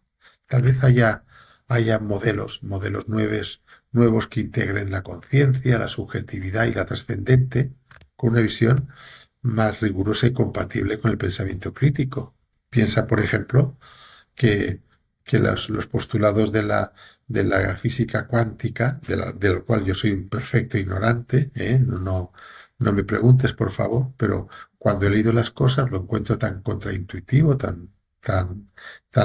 [SPEAKER 1] Tal vez haya modelos nuevos que integren la conciencia, la subjetividad y la trascendente con una visión más rigurosa y compatible con el pensamiento crítico. Piensa, por ejemplo, que, que los postulados de la física cuántica, del cual yo soy un perfecto ignorante, ¿eh? No me preguntes, por favor, pero cuando he leído las cosas lo encuentro tan contraintuitivo, tan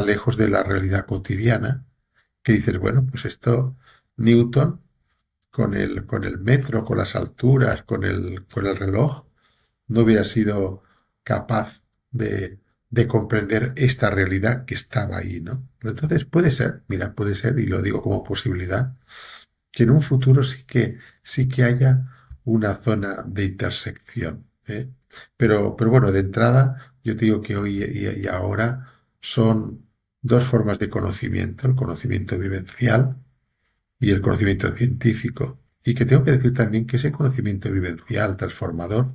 [SPEAKER 1] lejos de la realidad cotidiana, que dices, bueno, pues esto, Newton, con el metro, con las alturas, con el reloj, no hubiera sido capaz de comprender esta realidad que estaba ahí, ¿no? Pero entonces puede ser, mira, puede ser, y lo digo como posibilidad, que en un futuro sí que haya una zona de intersección, ¿eh? Pero bueno, de entrada, yo te digo que hoy y ahora son dos formas de conocimiento, el conocimiento vivencial y el conocimiento científico. Y que tengo que decir también que ese conocimiento vivencial transformador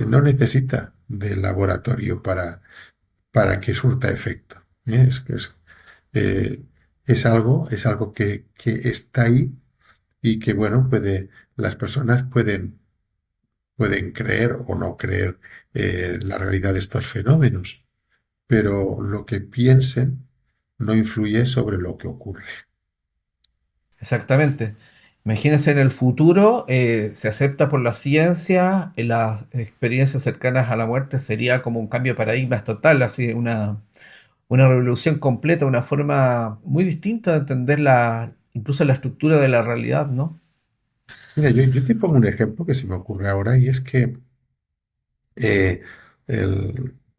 [SPEAKER 1] no necesita del laboratorio para que surta efecto. Eh, es algo que está ahí y que, bueno, las personas pueden creer o no creer la realidad de estos fenómenos, pero lo que piensen no influye sobre lo que ocurre.
[SPEAKER 2] Exactamente. Imagínense en el futuro, se acepta por la ciencia, las experiencias cercanas a la muerte sería como un cambio de paradigma total, así una revolución completa, una forma muy distinta de entender la incluso la estructura de la realidad, ¿no?
[SPEAKER 1] Mira, yo te pongo un ejemplo que se me ocurre ahora y es que eh,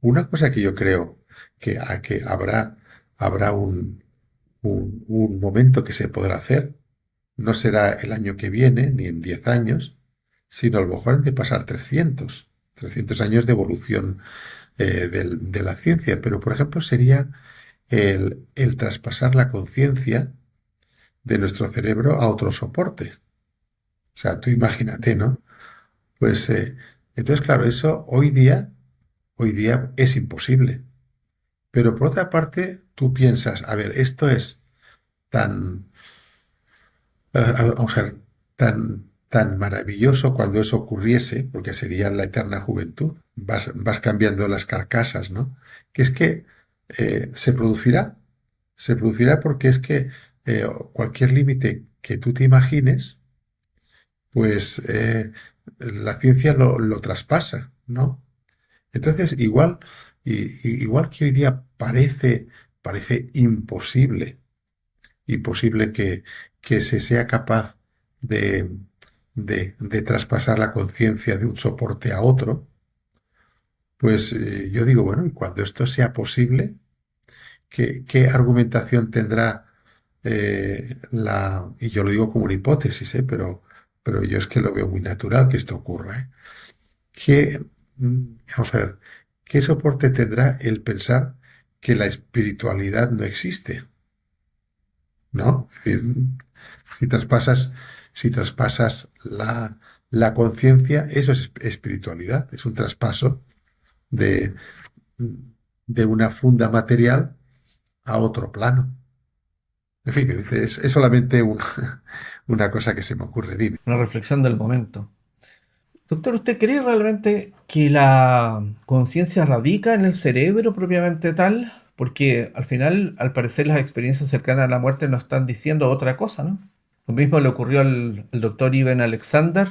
[SPEAKER 1] una cosa que yo creo que habrá un momento que se podrá hacer, no será el año que viene ni en 10 años, sino a lo mejor han de pasar 300 años de evolución de la ciencia, pero por ejemplo sería el traspasar la conciencia de nuestro cerebro a otro soporte. O sea, tú imagínate, ¿no? Pues entonces, claro, eso hoy día es imposible. Pero por otra parte, tú piensas, a ver, esto es tan, vamos a ver, tan maravilloso cuando eso ocurriese, porque sería la eterna juventud, vas cambiando las carcasas, ¿no? Que es que se producirá porque es que cualquier límite que tú te imagines, pues la ciencia lo traspasa, ¿no? Entonces, igual que hoy día parece imposible que se sea capaz de, de traspasar la conciencia de un soporte a otro, pues yo digo, bueno, y cuando esto sea posible, ¿qué argumentación tendrá y yo lo digo como una hipótesis, pero yo es que lo veo muy natural que esto ocurra, ¿eh? ¿Qué, vamos a ver, qué soporte tendrá el pensar que la espiritualidad no existe? ¿No? Es decir, si traspasas la conciencia, eso es espiritualidad, es un traspaso de, de una funda material a otro plano. En fin, es solamente una cosa que se me ocurre, dime.
[SPEAKER 2] Una reflexión del momento. Doctor, ¿usted cree realmente que la conciencia radica en el cerebro propiamente tal? Porque al final, al parecer, las experiencias cercanas a la muerte nos están diciendo otra cosa, ¿no? Lo mismo le ocurrió al doctor Ivan Alexander,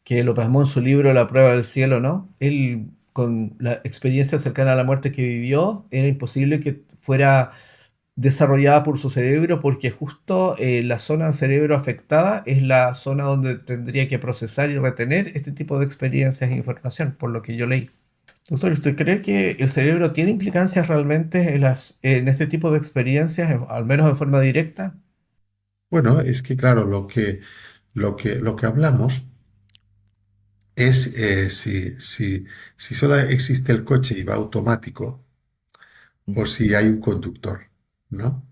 [SPEAKER 2] que lo plasmó en su libro La prueba del cielo, ¿no? Él, con la experiencia cercana a la muerte que vivió, era imposible que fuera desarrollada por su cerebro porque justo la zona del cerebro afectada es la zona donde tendría que procesar y retener este tipo de experiencias e información, por lo que yo leí. Doctor, ¿usted cree que el cerebro tiene implicancias realmente en este tipo de experiencias, al menos de forma directa?
[SPEAKER 1] Bueno, es que claro, lo que hablamos es si solo existe el coche y va automático o si hay un conductor, ¿no?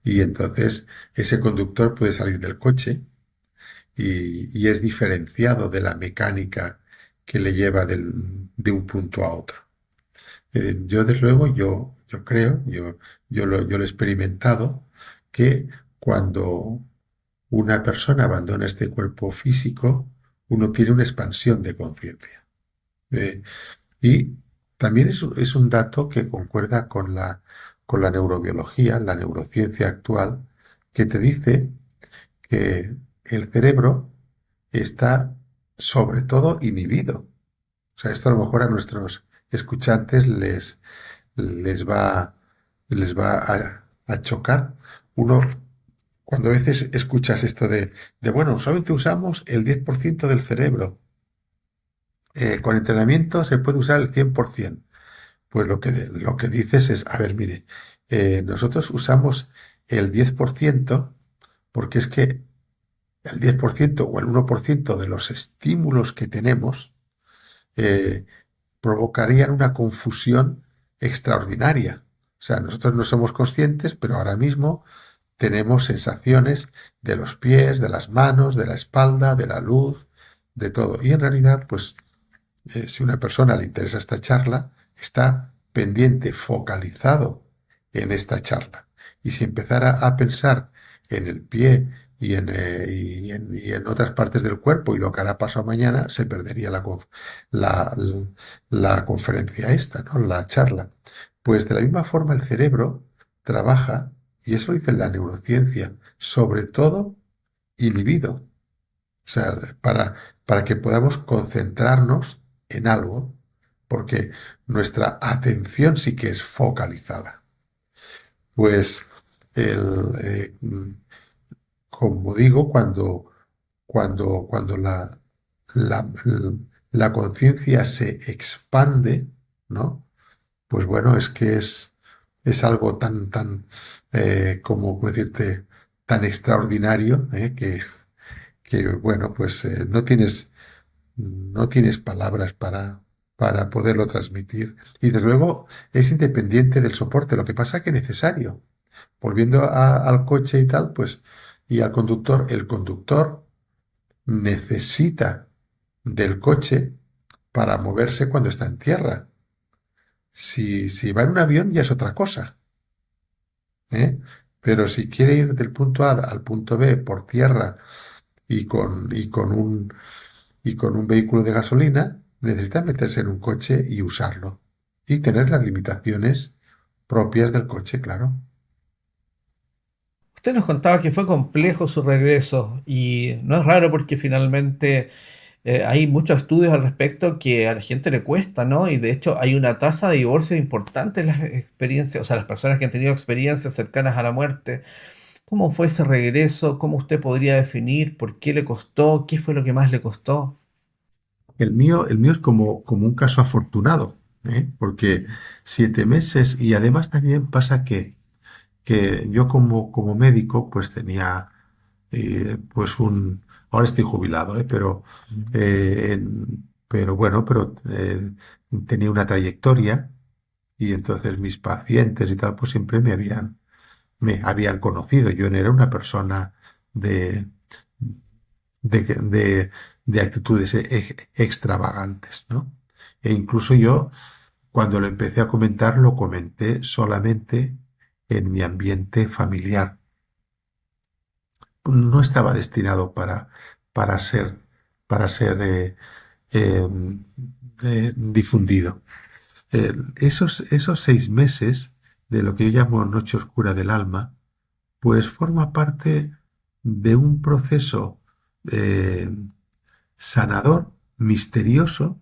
[SPEAKER 1] Y entonces ese conductor puede salir del coche y es diferenciado de la mecánica que le lleva de un punto a otro. Yo, desde luego, yo creo, yo lo he experimentado, que cuando una persona abandona este cuerpo físico, uno tiene una expansión de conciencia. Eh, y también es un dato que concuerda con la neurobiología, la neurociencia actual, que te dice que el cerebro está sobre todo inhibido. O sea, esto a lo mejor a nuestros escuchantes les va, les va a chocar. Uno, cuando a veces escuchas esto bueno, solamente usamos el 10% del cerebro. Con entrenamiento se puede usar el 100%. Pues lo que dices es, a ver, mire, nosotros usamos el 10% porque es que el 10% o el 1% de los estímulos que tenemos eh, provocarían una confusión extraordinaria. O sea, nosotros no somos conscientes, pero ahora mismo tenemos sensaciones de los pies, de las manos, de la espalda, de la luz, de todo. Y en realidad, pues, si a una persona le interesa esta charla, está pendiente, focalizado en esta charla. Y si empezara a pensar en el pie y en otras partes del cuerpo y lo que hará pasado mañana, se perdería la, la conferencia esta, ¿no? La charla. Pues de la misma forma el cerebro trabaja, y eso lo dice la neurociencia, sobre todo inhibido. O sea, para que podamos concentrarnos en algo, porque nuestra atención sí que es focalizada. Pues el, como digo, cuando la, la conciencia se expande, ¿no? Pues bueno, es que es algo como decirte, tan extraordinario, que bueno, pues no tienes palabras para poderlo transmitir. Y desde luego es independiente del soporte, lo que pasa que es necesario. Volviendo al coche y tal, pues, y al conductor, el conductor necesita del coche para moverse cuando está en tierra. Si va en un avión ya es otra cosa, ¿eh? Pero si quiere ir del punto A al punto B por tierra y con un vehículo de gasolina, necesita meterse en un coche y usarlo. Y tener las limitaciones propias del coche, claro.
[SPEAKER 2] Usted nos contaba que fue complejo su regreso y no es raro porque finalmente hay muchos estudios al respecto que a la gente le cuesta, ¿no? Y de hecho hay una tasa de divorcio importante en las experiencias, o sea, las personas que han tenido experiencias cercanas a la muerte. ¿Cómo fue ese regreso? ¿Cómo usted podría definir por qué le costó? ¿Qué fue lo que más le costó?
[SPEAKER 1] El mío es como un caso afortunado, porque 7 meses y además también pasa que yo como médico pues tenía pues ahora estoy jubilado, pero bueno, tenía una trayectoria y entonces mis pacientes y tal pues siempre me habían conocido. Yo no era una persona de, de, de, de actitudes extravagantes, ¿no? E incluso yo, cuando lo empecé a comentar, lo comenté solamente en mi ambiente familiar. No estaba destinado para ser, para ser eh, difundido. Esos 6 meses de lo que yo llamo noche oscura del alma, pues forma parte de un proceso eh, sanador, misterioso,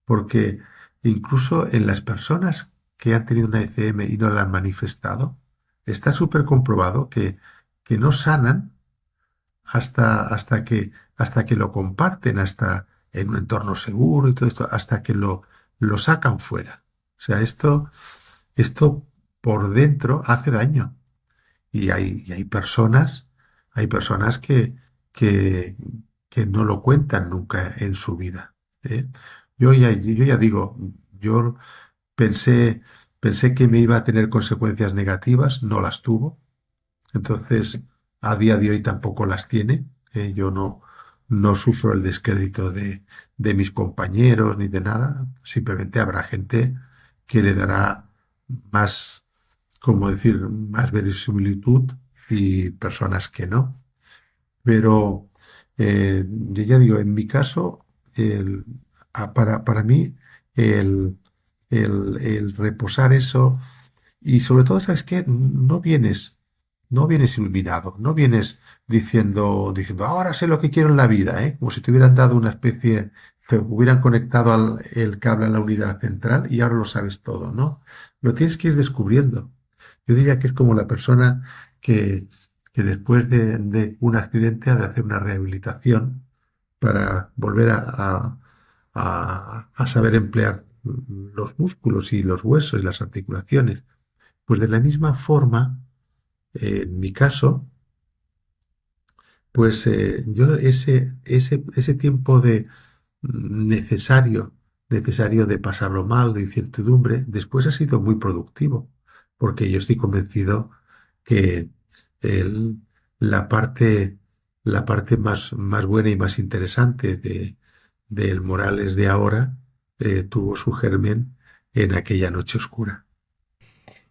[SPEAKER 1] porque incluso en las personas que han tenido una ECM y no la han manifestado, está súper comprobado que no sanan hasta que lo comparten, hasta en un entorno seguro y todo esto, hasta que lo sacan fuera. O sea, esto por dentro hace daño. Y hay personas que, que no lo cuentan nunca en su vida, ¿eh? Yo ya digo, yo pensé que me iba a tener consecuencias negativas, no las tuvo. Entonces, a día de hoy tampoco las tiene. Yo no sufro el descrédito de mis compañeros ni de nada. Simplemente habrá gente que le dará más, como decir, más verisimilitud y personas que no. Pero yo ya digo, en mi caso, para mí, el, el reposar eso, y sobre todo, ¿sabes qué? No vienes iluminado, no vienes diciendo, ahora sé lo que quiero en la vida, ¿eh? Como si te hubieran dado una especie, te hubieran conectado el cable a la unidad central y ahora lo sabes todo, ¿no? Lo tienes que ir descubriendo. Yo diría que es como la persona que, que después de un accidente ha de hacer una rehabilitación para volver a saber emplear los músculos y los huesos y las articulaciones. Pues de la misma forma, en mi caso, pues yo ese tiempo necesario, necesario de pasarlo mal, de incertidumbre, después ha sido muy productivo, porque yo estoy convencido que el- la parte, la parte más buena y más interesante del Morales de ahora tuvo su germen en aquella noche oscura.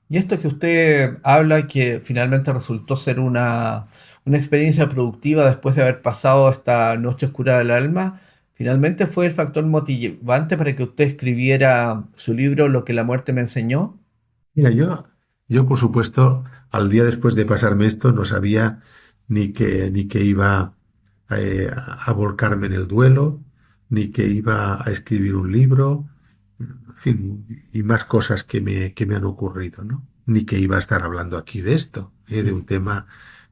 [SPEAKER 2] Y esto que usted habla, que finalmente resultó ser una experiencia productiva después de haber pasado esta noche oscura del alma, finalmente fue el factor motivante para que usted escribiera su libro Lo que la muerte me enseñó.
[SPEAKER 1] Mira, yo por supuesto, al día después de pasarme esto, no sabía ni que iba a volcarme en el duelo, ni que iba a escribir un libro, en fin, y más cosas que me han ocurrido, ¿no? Ni que iba a estar hablando aquí de esto, de un tema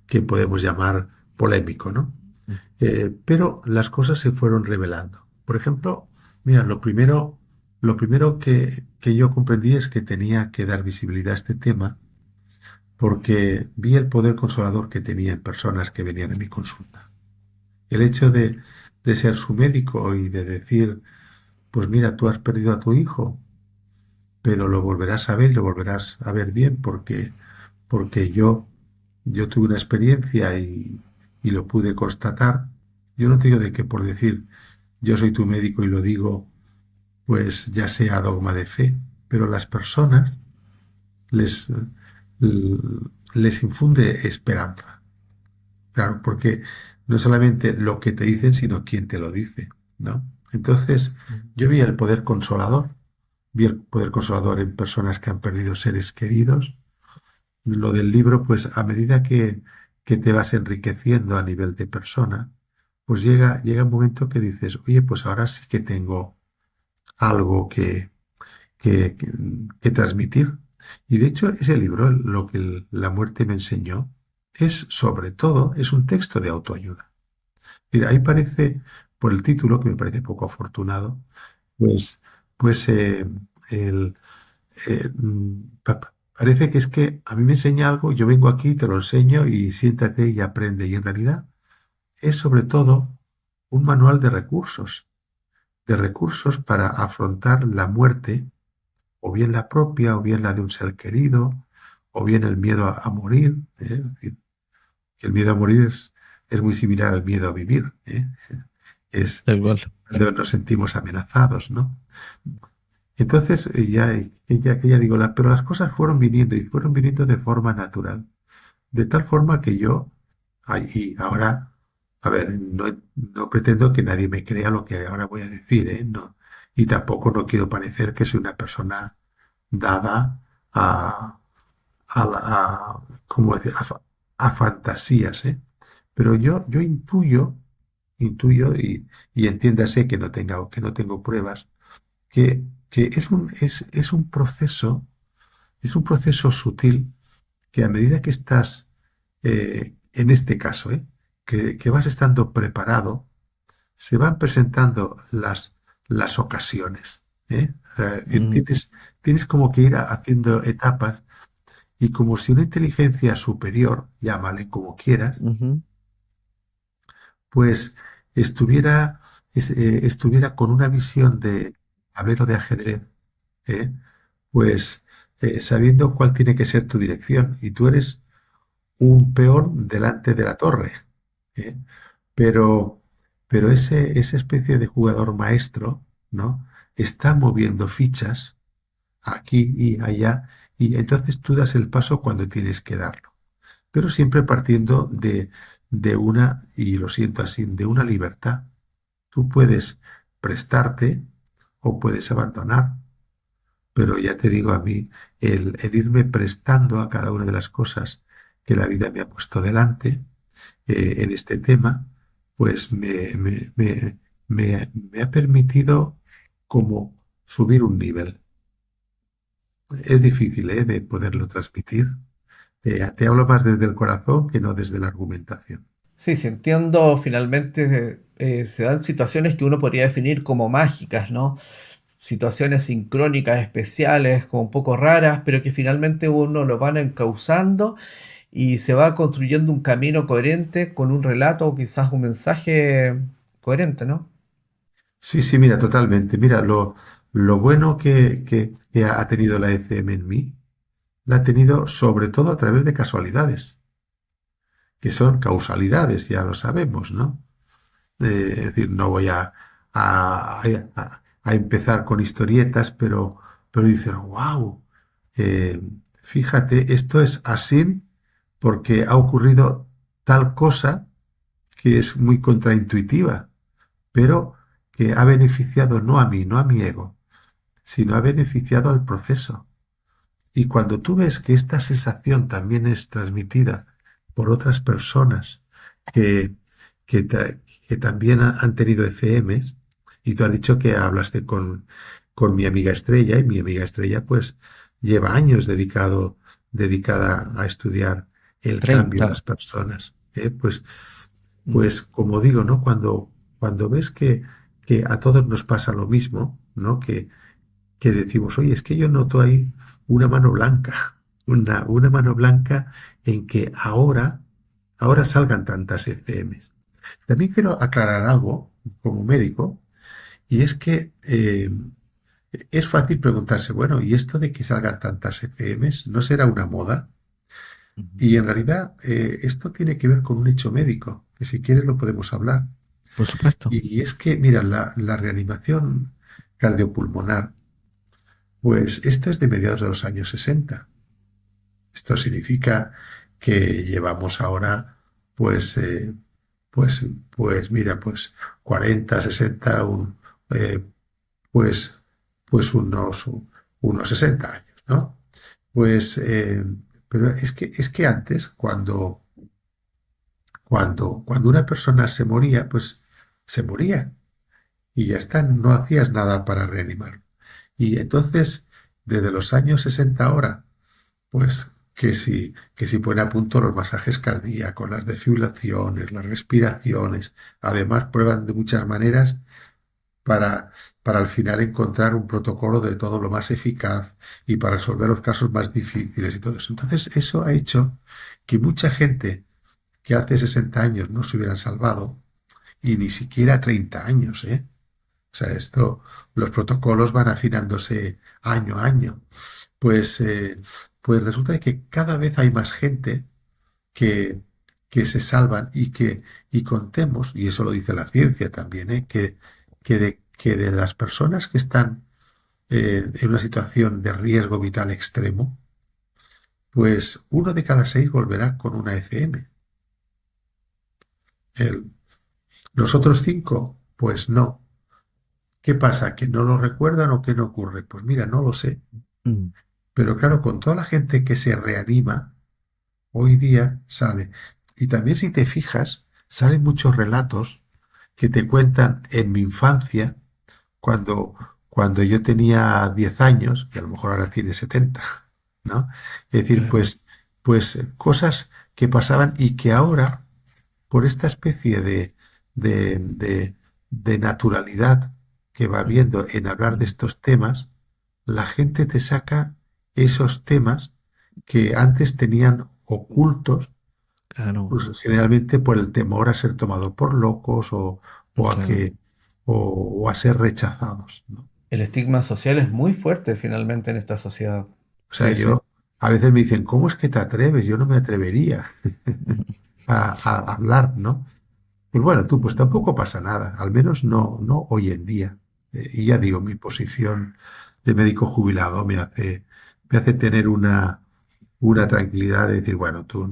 [SPEAKER 1] que podemos llamar polémico, ¿no? Pero las cosas se fueron revelando. Por ejemplo, mira, lo primero que yo comprendí es que tenía que dar visibilidad a este tema porque vi el poder consolador que tenía en personas que venían a mi consulta. El hecho de ser su médico y de decir, pues mira, tú has perdido a tu hijo, pero lo volverás a ver y lo volverás a ver bien porque yo tuve una experiencia y lo pude constatar. Yo no te digo de que por decir yo soy tu médico y lo digo, pues ya sea dogma de fe, pero las personas les, les infunde esperanza. Claro, porque no es solamente lo que te dicen, sino quién te lo dice, ¿no? Entonces, yo vi el poder consolador en personas que han perdido seres queridos. Lo del libro, pues a medida que te vas enriqueciendo a nivel de persona, pues llega un momento que dices, oye, pues ahora sí que tengo algo que, que- que transmitir. Y de hecho, ese libro, lo que la muerte me enseñó, es sobre todo, es un texto de autoayuda. Mira, ahí parece, por el título, que me parece poco afortunado, pues, pues el, parece que es que a mí me enseña algo, yo vengo aquí, te lo enseño y siéntate y aprende. Y en realidad es sobre todo un manual de recursos para afrontar la muerte, o bien la propia, o bien la de un ser querido, o bien el miedo a morir. Es decir, que el miedo a morir es muy similar al miedo a vivir. Es
[SPEAKER 2] Tal cual.
[SPEAKER 1] cuando nos sentimos amenazados, ¿no? Entonces, ella digo, pero las cosas fueron viniendo y fueron viniendo de forma natural. De tal forma que yo, y ahora, a ver, no pretendo que nadie me crea lo que ahora voy a decir, ¿eh? No, y tampoco no quiero parecer que soy una persona dada a, ¿cómo decir? A fantasías, ¿eh? Pero yo intuyo y entiéndase que no tengo pruebas, que es un proceso sutil que a medida que estás, en este caso, que vas estando preparado, se van presentando las ocasiones. O sea, es decir,
[SPEAKER 2] Mm,
[SPEAKER 1] tienes como que ir haciendo etapas y como si una inteligencia superior, llámale como quieras,
[SPEAKER 2] ujú.
[SPEAKER 1] pues estuviera con una visión de tablero de ajedrez, ¿eh? Pues sabiendo cuál tiene que ser tu dirección. Y tú eres un peón delante de la torre, ¿eh? Pero, pero esa especie de jugador maestro, ¿no? Está moviendo fichas aquí y allá, y entonces tú das el paso cuando tienes que darlo. Pero siempre partiendo de una, y lo siento así, de una libertad. Tú puedes prestarte o puedes abandonar, pero ya te digo a mí, el irme prestando a cada una de las cosas que la vida me ha puesto delante, en este tema, pues me ha permitido como subir un nivel. Es difícil, de poderlo transmitir. Te hablo más desde el corazón que no desde la argumentación.
[SPEAKER 2] Sí, sí, entiendo. Finalmente se dan situaciones que uno podría definir como mágicas, ¿no? Situaciones sincrónicas especiales, como un poco raras, pero que finalmente uno lo van encauzando y se va construyendo un camino coherente con un relato o quizás un mensaje coherente, ¿no?
[SPEAKER 1] Sí, sí, mira, totalmente. Mira, lo bueno que ha tenido la ECM en mí, la ha tenido sobre todo a través de casualidades, que son causalidades, ya lo sabemos, ¿no? Es decir, no voy a empezar con historietas, pero dicen, wow, fíjate, esto es así porque ha ocurrido tal cosa que es muy contraintuitiva, pero que ha beneficiado no a mí, no a mi ego, sino ha beneficiado al proceso. Y cuando tú ves que esta sensación también es transmitida por otras personas que, que también han tenido ECMs, y tú has dicho que hablaste con mi amiga Estrella, y mi amiga Estrella pues lleva años dedicada a estudiar el cambio en
[SPEAKER 2] 30.
[SPEAKER 1] las personas. Pues,
[SPEAKER 2] Mm.
[SPEAKER 1] pues como digo, ¿no? Cuando ves que a todos nos pasa lo mismo, ¿no? Que decimos, oye, es que yo noto ahí una mano blanca, una mano blanca en que ahora salgan tantas ECMs. También quiero aclarar algo como médico, y es que es fácil preguntarse, bueno, ¿y esto de que salgan tantas ECMs no será una moda?
[SPEAKER 2] Ujú.
[SPEAKER 1] Y en realidad esto tiene que ver con un hecho médico, que si quieres lo podemos hablar.
[SPEAKER 2] Por supuesto.
[SPEAKER 1] Y es que, mira, la reanimación cardiopulmonar, pues esto es de mediados de los años 60. Esto significa que llevamos ahora, pues, pues mira, pues 40, 60, eh, pues, pues unos 60 años, ¿no? Pues, pero es que antes, cuando una persona se moría, pues se moría y ya está, no hacías nada para reanimarlo. Y entonces, desde los años 60 ahora, pues que si pone a punto los masajes cardíacos, las defibrilaciones, las respiraciones, además prueban de muchas maneras para, para al final encontrar un protocolo de todo lo más eficaz y para resolver los casos más difíciles y todo eso. Entonces, eso ha hecho que mucha gente que hace 60 años no se hubieran salvado, y ni siquiera 30 años, ¿eh? O sea, los protocolos van afinándose año a año. Pues, pues resulta que cada vez hay más gente que, que se salvan y contemos, y eso lo dice la ciencia también, que de las personas que están en una situación de riesgo vital extremo, pues uno de cada seis volverá con una ECM. El- los otros cinco, pues no. ¿Qué pasa? ¿Que no lo recuerdan o qué no ocurre? Pues mira, no lo sé.
[SPEAKER 2] Mm.
[SPEAKER 1] Pero claro, con toda la gente que se reanima, hoy día sale. Y también si te fijas, salen muchos relatos que te cuentan en mi infancia, cuando, cuando yo tenía 10 años, y a lo mejor ahora tiene 70, ¿no? Es decir,
[SPEAKER 2] Claro.
[SPEAKER 1] pues cosas que pasaban y que ahora, por esta especie de, de, de naturalidad que va
[SPEAKER 2] Mm.
[SPEAKER 1] habiendo en hablar de
[SPEAKER 2] Mm.
[SPEAKER 1] estos temas, la gente te saca esos temas que antes tenían ocultos,
[SPEAKER 2] Claro.
[SPEAKER 1] pues generalmente por el temor a ser tomado por locos o a
[SPEAKER 2] Claro.
[SPEAKER 1] que o a ser rechazados, ¿no?
[SPEAKER 2] El estigma social es muy fuerte finalmente en esta sociedad.
[SPEAKER 1] O sea,
[SPEAKER 2] Sí, sí.
[SPEAKER 1] a veces me dicen, ¿cómo es que te atreves? Yo no me atrevería a hablar, ¿no? Pues bueno, tú, pues tampoco pasa nada, al menos no hoy en día. Y ya digo, mi posición de médico jubilado me hace tener una tranquilidad de decir, bueno, tú,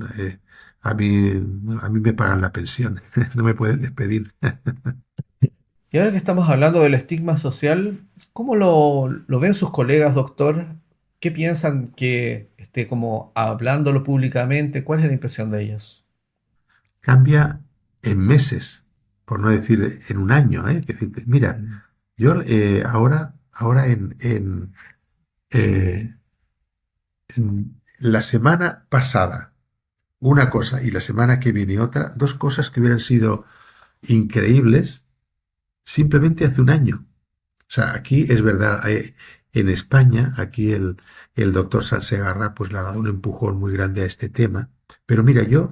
[SPEAKER 1] a mí, a mí me pagan la pensión, no me pueden despedir.
[SPEAKER 2] Y ahora que estamos hablando del estigma social, ¿cómo lo ven sus colegas, doctor? ¿Qué piensan que esté como hablándolo públicamente? ¿Cuál es la impresión de ellos?
[SPEAKER 1] Cambia en meses, por no decir en un año, ¿eh? Que decirte, mira,
[SPEAKER 2] Mm.
[SPEAKER 1] yo ahora eh, en la semana pasada una cosa y la semana que viene otra, dos cosas que hubieran sido increíbles simplemente hace un año. O sea, aquí es verdad, en España, aquí el doctor Sansegarra pues le ha dado un empujón muy grande a este tema. Pero mira, yo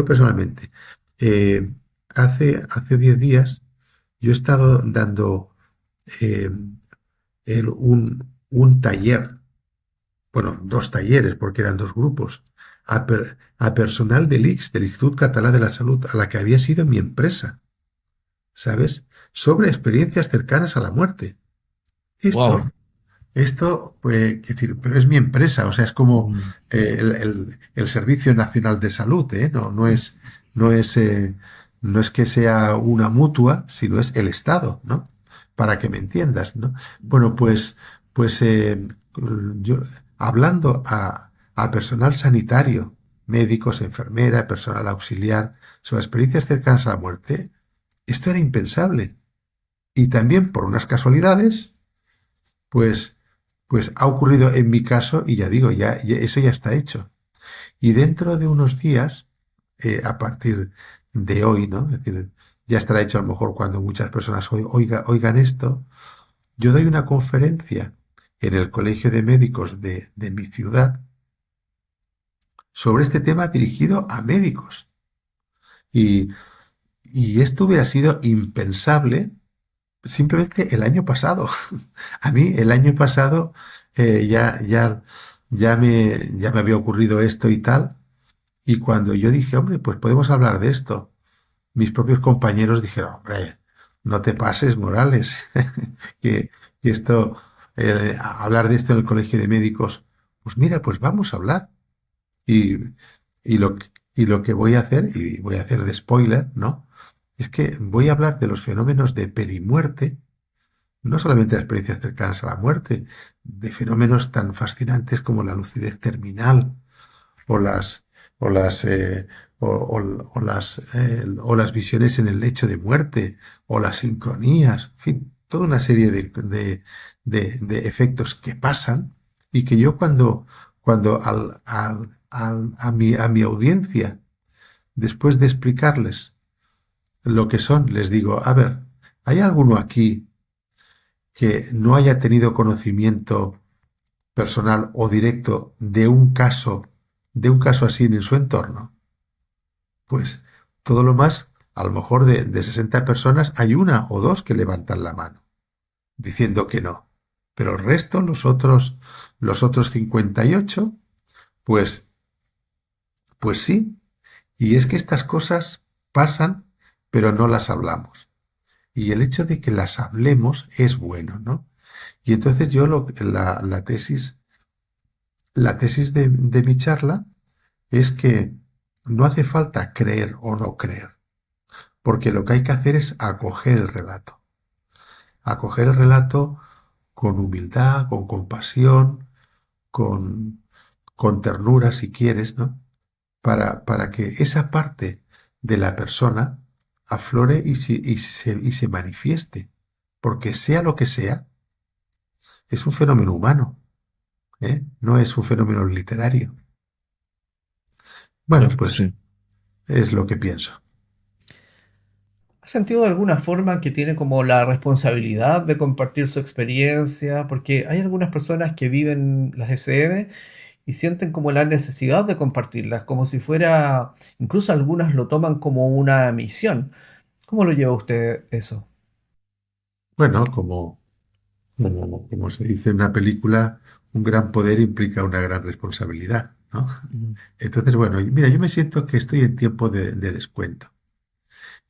[SPEAKER 1] personalmente, eh, hace 10 días yo he estado dando eh, un taller, bueno, dos talleres porque eran dos grupos, a personal del ICS, del Instituto Català de la Salud, a la que había sido mi empresa, ¿sabes? Sobre experiencias cercanas a la muerte. Esto,
[SPEAKER 2] Wow.
[SPEAKER 1] esto, pues, quiero decir, pero es mi empresa, o sea, es como el Servicio Nacional de Salud, ¿eh? No es, no es que sea una mutua, sino es el Estado, ¿no? Para que me entiendas, ¿no? Bueno, pues yo, hablando a personal sanitario, médicos, enfermera, personal auxiliar, sobre experiencias cercanas a la muerte, esto era impensable. Y también, por unas casualidades, pues, pues ha ocurrido en mi caso y ya digo, eso ya está hecho. Y dentro de unos días a partir de hoy, ¿no? Es decir, ya estará hecho a lo mejor cuando muchas personas oigan esto. Yo doy una conferencia en el Colegio de Médicos de mi ciudad sobre este tema dirigido a médicos. Y, y esto hubiera sido impensable simplemente el año pasado. A mí el año pasado ya me había ocurrido esto y tal. Y cuando yo dije, hombre, pues podemos hablar de esto, mis propios compañeros dijeron, hombre, no te pases, Morales, que, que esto, hablar de esto en el colegio de médicos, pues mira, pues vamos a hablar. Y, y lo que voy a hacer, y voy a hacer de spoiler, ¿no? Es que voy a hablar de los fenómenos de perimuerte, no solamente de experiencias cercanas a la muerte, de fenómenos tan fascinantes como la lucidez terminal, o las o las o las visiones en el lecho de muerte, o las sincronías, en fin, toda una serie de efectos que pasan y que yo cuando a mi audiencia, después de explicarles lo que son, les digo, a ver, ¿hay alguno aquí que no haya tenido conocimiento personal o directo de un caso así en su entorno? Pues todo lo más, a lo mejor de 60 personas, hay una o dos que levantan la mano, diciendo que no. Pero el resto, los otros 58, pues, pues sí. Y es que estas cosas pasan, pero no las hablamos. Y el hecho de que las hablemos es bueno, ¿no? Y entonces yo la tesis de mi charla es que no hace falta creer o no creer, porque lo que hay que hacer es acoger el relato con humildad, con compasión, con, con ternura, si quieres, ¿no? Para que esa parte de la persona aflore y se manifieste, porque sea lo que sea, es un fenómeno humano, ¿eh? No es un fenómeno literario. Bueno,
[SPEAKER 2] Claro,
[SPEAKER 1] pues
[SPEAKER 2] sí.
[SPEAKER 1] es lo que pienso.
[SPEAKER 2] ¿Ha sentido de alguna forma que tiene como la responsabilidad de compartir su experiencia? Porque hay algunas personas que viven las SM y sienten como la necesidad de compartirlas, como si fuera, incluso algunas lo toman como una misión. ¿Cómo lo lleva usted eso?
[SPEAKER 1] Bueno, como se dice en una película, un gran poder implica una gran responsabilidad, ¿no?
[SPEAKER 2] Ujú.
[SPEAKER 1] Entonces, bueno, mira, yo me siento que estoy en tiempo de descuento.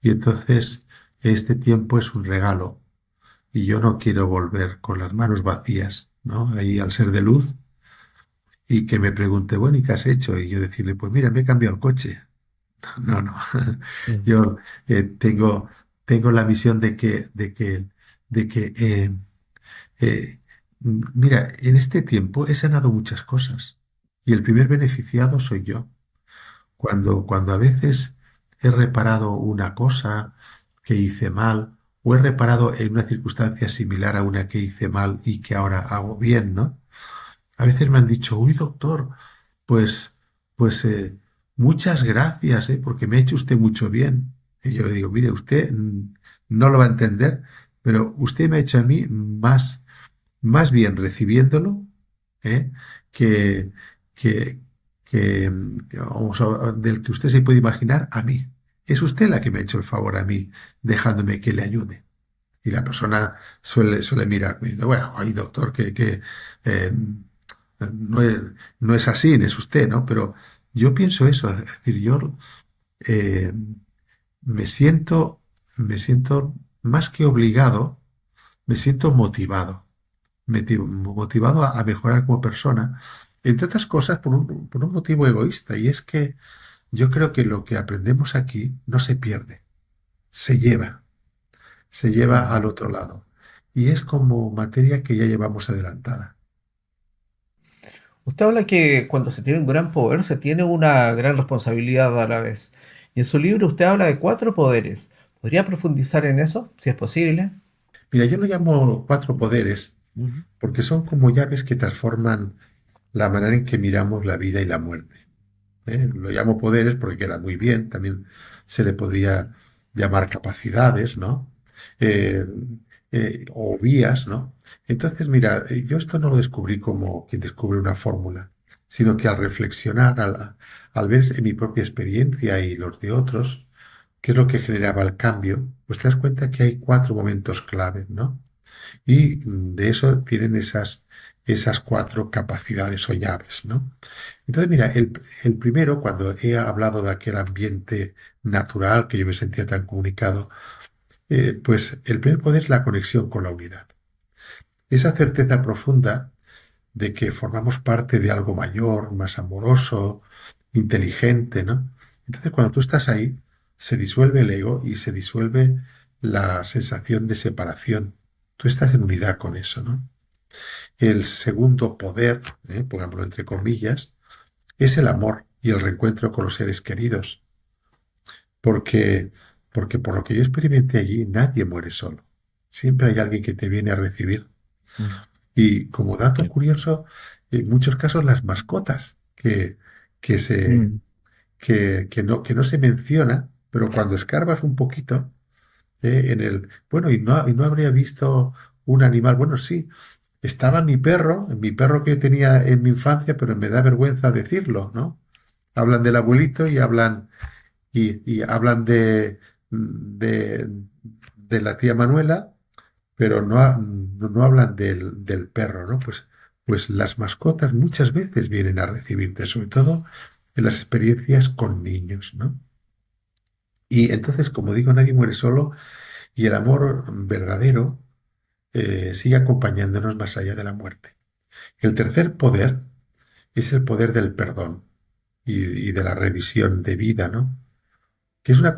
[SPEAKER 1] Y entonces este tiempo es un regalo. Y yo no quiero volver con las manos vacías, ¿no? Ahí al ser de luz y que me pregunte, bueno, ¿y qué has hecho? Y yo decirle, pues mira, me he cambiado el coche. No, no.
[SPEAKER 2] Mm.
[SPEAKER 1] Yo tengo la misión de que eh, mira, en este tiempo he sanado muchas cosas. Y el primer beneficiado soy yo. Cuando a veces he reparado una cosa que hice mal, o he reparado en una circunstancia similar a una que hice mal y que ahora hago bien, ¿no? A veces me han dicho, uy, doctor, pues, pues muchas gracias, porque me ha hecho usted mucho bien. Y yo le digo, mire, usted no lo va a entender, pero usted me ha hecho a mí más bien recibiéndolo, ¿eh? que, que, del que usted se puede imaginar a mí. Es usted la que me ha hecho el favor a mí, dejándome que le ayude. Y la persona suele mirarme y dice, bueno, ay, doctor, eh, no es, no es así, es usted, ¿no? Pero yo pienso eso, es decir, yo eh, me siento, me siento más que obligado, me siento motivado a mejorar como persona, entre otras cosas por un motivo egoísta, y es que yo creo que lo que aprendemos aquí no se pierde, se lleva, se lleva
[SPEAKER 2] Mm.
[SPEAKER 1] al otro lado. Y es como materia que ya llevamos adelantada.
[SPEAKER 2] Usted habla que cuando se tiene un gran poder se tiene una gran responsabilidad a la vez. Y en su libro usted habla de cuatro poderes. ¿Podría profundizar en eso, si es posible?
[SPEAKER 1] Mira, yo lo llamo cuatro poderes
[SPEAKER 2] Ujú.
[SPEAKER 1] porque son como llaves que transforman la manera en que miramos la vida y la muerte. Lo llamo poderes porque queda muy bien, también se le podía llamar capacidades, ¿no? Eh, o vías, ¿no? Entonces, mira, yo esto no lo descubrí como quien descubre una fórmula, sino que al reflexionar, al ver en mi propia experiencia y los de otros, qué es lo que generaba el cambio, pues te das cuenta que hay cuatro momentos clave, ¿no? Y de eso tienen esas cuatro capacidades o llaves, ¿no? Entonces, mira, el primero, cuando he hablado de aquel ambiente natural que yo me sentía tan comunicado, pues el primer poder es la conexión con la unidad. Esa certeza profunda de que formamos parte de algo mayor, más amoroso, inteligente, ¿no? Entonces, cuando tú estás ahí, se disuelve el ego y se disuelve la sensación de separación. Tú estás en unidad con eso, ¿no? El segundo poder, por ejemplo, entre comillas, es el amor y el reencuentro con los seres queridos. Porque, porque por lo que yo experimenté allí, nadie muere solo. Siempre hay alguien que te viene a recibir.
[SPEAKER 2] Mm,
[SPEAKER 1] Y como dato
[SPEAKER 2] sí.
[SPEAKER 1] curioso, en muchos casos las mascotas que se,
[SPEAKER 2] Mm,
[SPEAKER 1] que no se menciona, pero cuando escarbas un poquito, bueno, y no habría visto un animal, bueno, sí, estaba mi perro que tenía en mi infancia, pero me da vergüenza decirlo, ¿no? Hablan del abuelito y hablan de, de la tía Manuela, pero no hablan del perro, ¿no? Pues las mascotas muchas veces vienen a recibirte, sobre todo en las experiencias con niños, ¿no? Y entonces, como digo, nadie muere solo y el amor verdadero sigue acompañándonos más allá de la muerte. El tercer poder es el poder del perdón y de la revisión de vida, ¿no? Que es una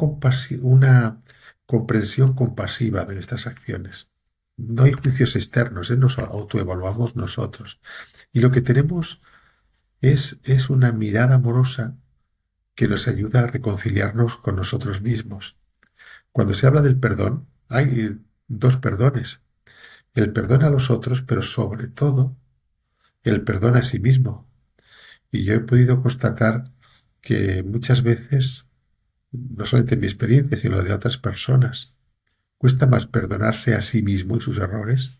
[SPEAKER 1] comprensión compasiva de nuestras acciones. No hay juicios externos, nos autoevaluamos nosotros. Y lo que tenemos es una mirada amorosa que nos ayuda a reconciliarnos con nosotros mismos. Cuando se habla del perdón, hay dos perdones. El perdón a los otros, pero sobre todo el perdón a sí mismo. Y yo he podido constatar que muchas veces, no solamente en mi experiencia, sino de otras personas, cuesta más perdonarse a sí mismo y sus errores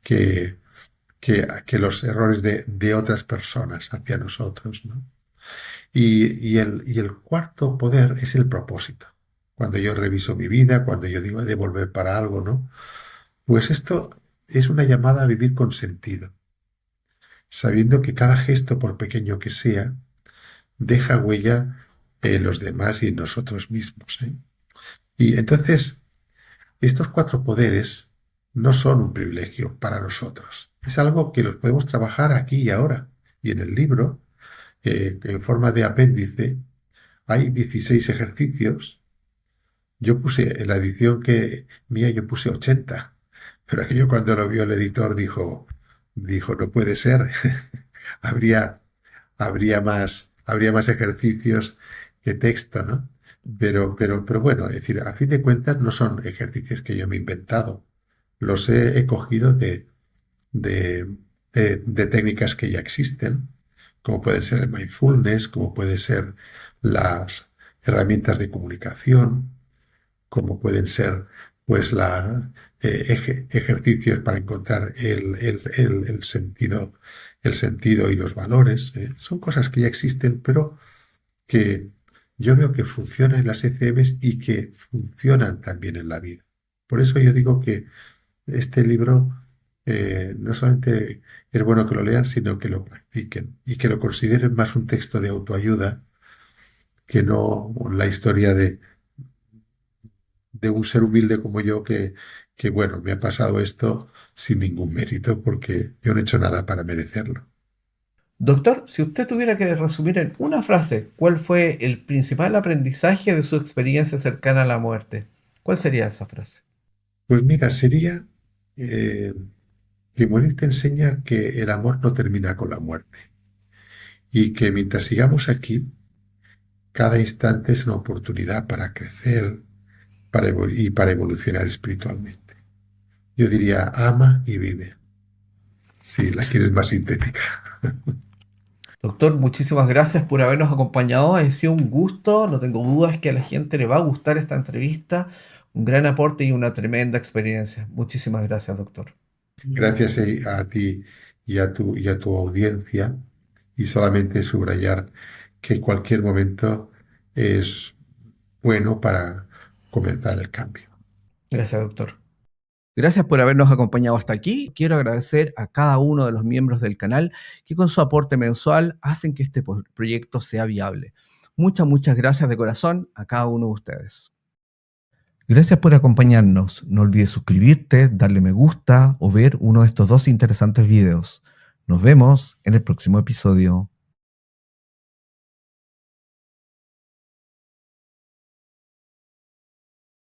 [SPEAKER 1] que, que los errores de otras personas hacia nosotros, ¿no? Y el cuarto poder es el propósito. Cuando yo reviso mi vida, cuando yo digo he de volver para algo, ¿no? Pues esto es una llamada a vivir con sentido, sabiendo que cada gesto, por pequeño que sea, deja huella en los demás y en nosotros mismos, ¿eh? Y entonces, estos cuatro poderes no son un privilegio para nosotros. Es algo que los podemos trabajar aquí y ahora. Y en el libro, en forma de apéndice, hay 16 ejercicios. Yo puse, en la edición que mía, yo puse 80. Pero aquello cuando lo vio el editor dijo, no puede ser. Habría, habría más ejercicios que texto, ¿no? Pero bueno, es decir, a fin de cuentas no son ejercicios que yo me he inventado. Los he cogido de, de técnicas que ya existen, como pueden ser el mindfulness, como pueden ser las herramientas de comunicación, como pueden ser pues ejercicios para encontrar el sentido y los valores. Son cosas que ya existen, pero que yo veo que funcionan en las ECMs y que funcionan también en la vida. Por eso yo digo que este libro no solamente es bueno que lo lean, sino que lo practiquen y que lo consideren más un texto de autoayuda que no la historia de un ser humilde como yo que, bueno, me ha pasado esto sin ningún mérito porque yo no he hecho nada para merecerlo.
[SPEAKER 2] Doctor, si usted tuviera que resumir en una frase cuál fue el principal aprendizaje de su experiencia cercana a la muerte, ¿cuál sería esa frase?
[SPEAKER 1] Pues mira, sería eh, que morir te enseña que el amor no termina con la muerte y que mientras sigamos aquí, cada instante es una oportunidad para crecer y para evolucionar espiritualmente. Yo diría ama y vive, si la quieres más sintética.
[SPEAKER 2] Doctor, muchísimas gracias por habernos acompañado. Ha sido un gusto, no tengo dudas que a la gente le va a gustar esta entrevista. Un gran aporte y una tremenda experiencia. Muchísimas gracias, doctor.
[SPEAKER 1] Gracias a ti y a tu audiencia, y solamente subrayar que cualquier momento es bueno para comenzar el cambio.
[SPEAKER 2] Gracias, doctor. Gracias por habernos acompañado hasta aquí. Quiero agradecer a cada uno de los miembros del canal que con su aporte mensual hacen que este proyecto sea viable. Muchas gracias de corazón a cada uno de ustedes. Gracias por acompañarnos. No olvides suscribirte, darle me gusta o ver uno de estos dos interesantes videos. Nos vemos en el próximo episodio.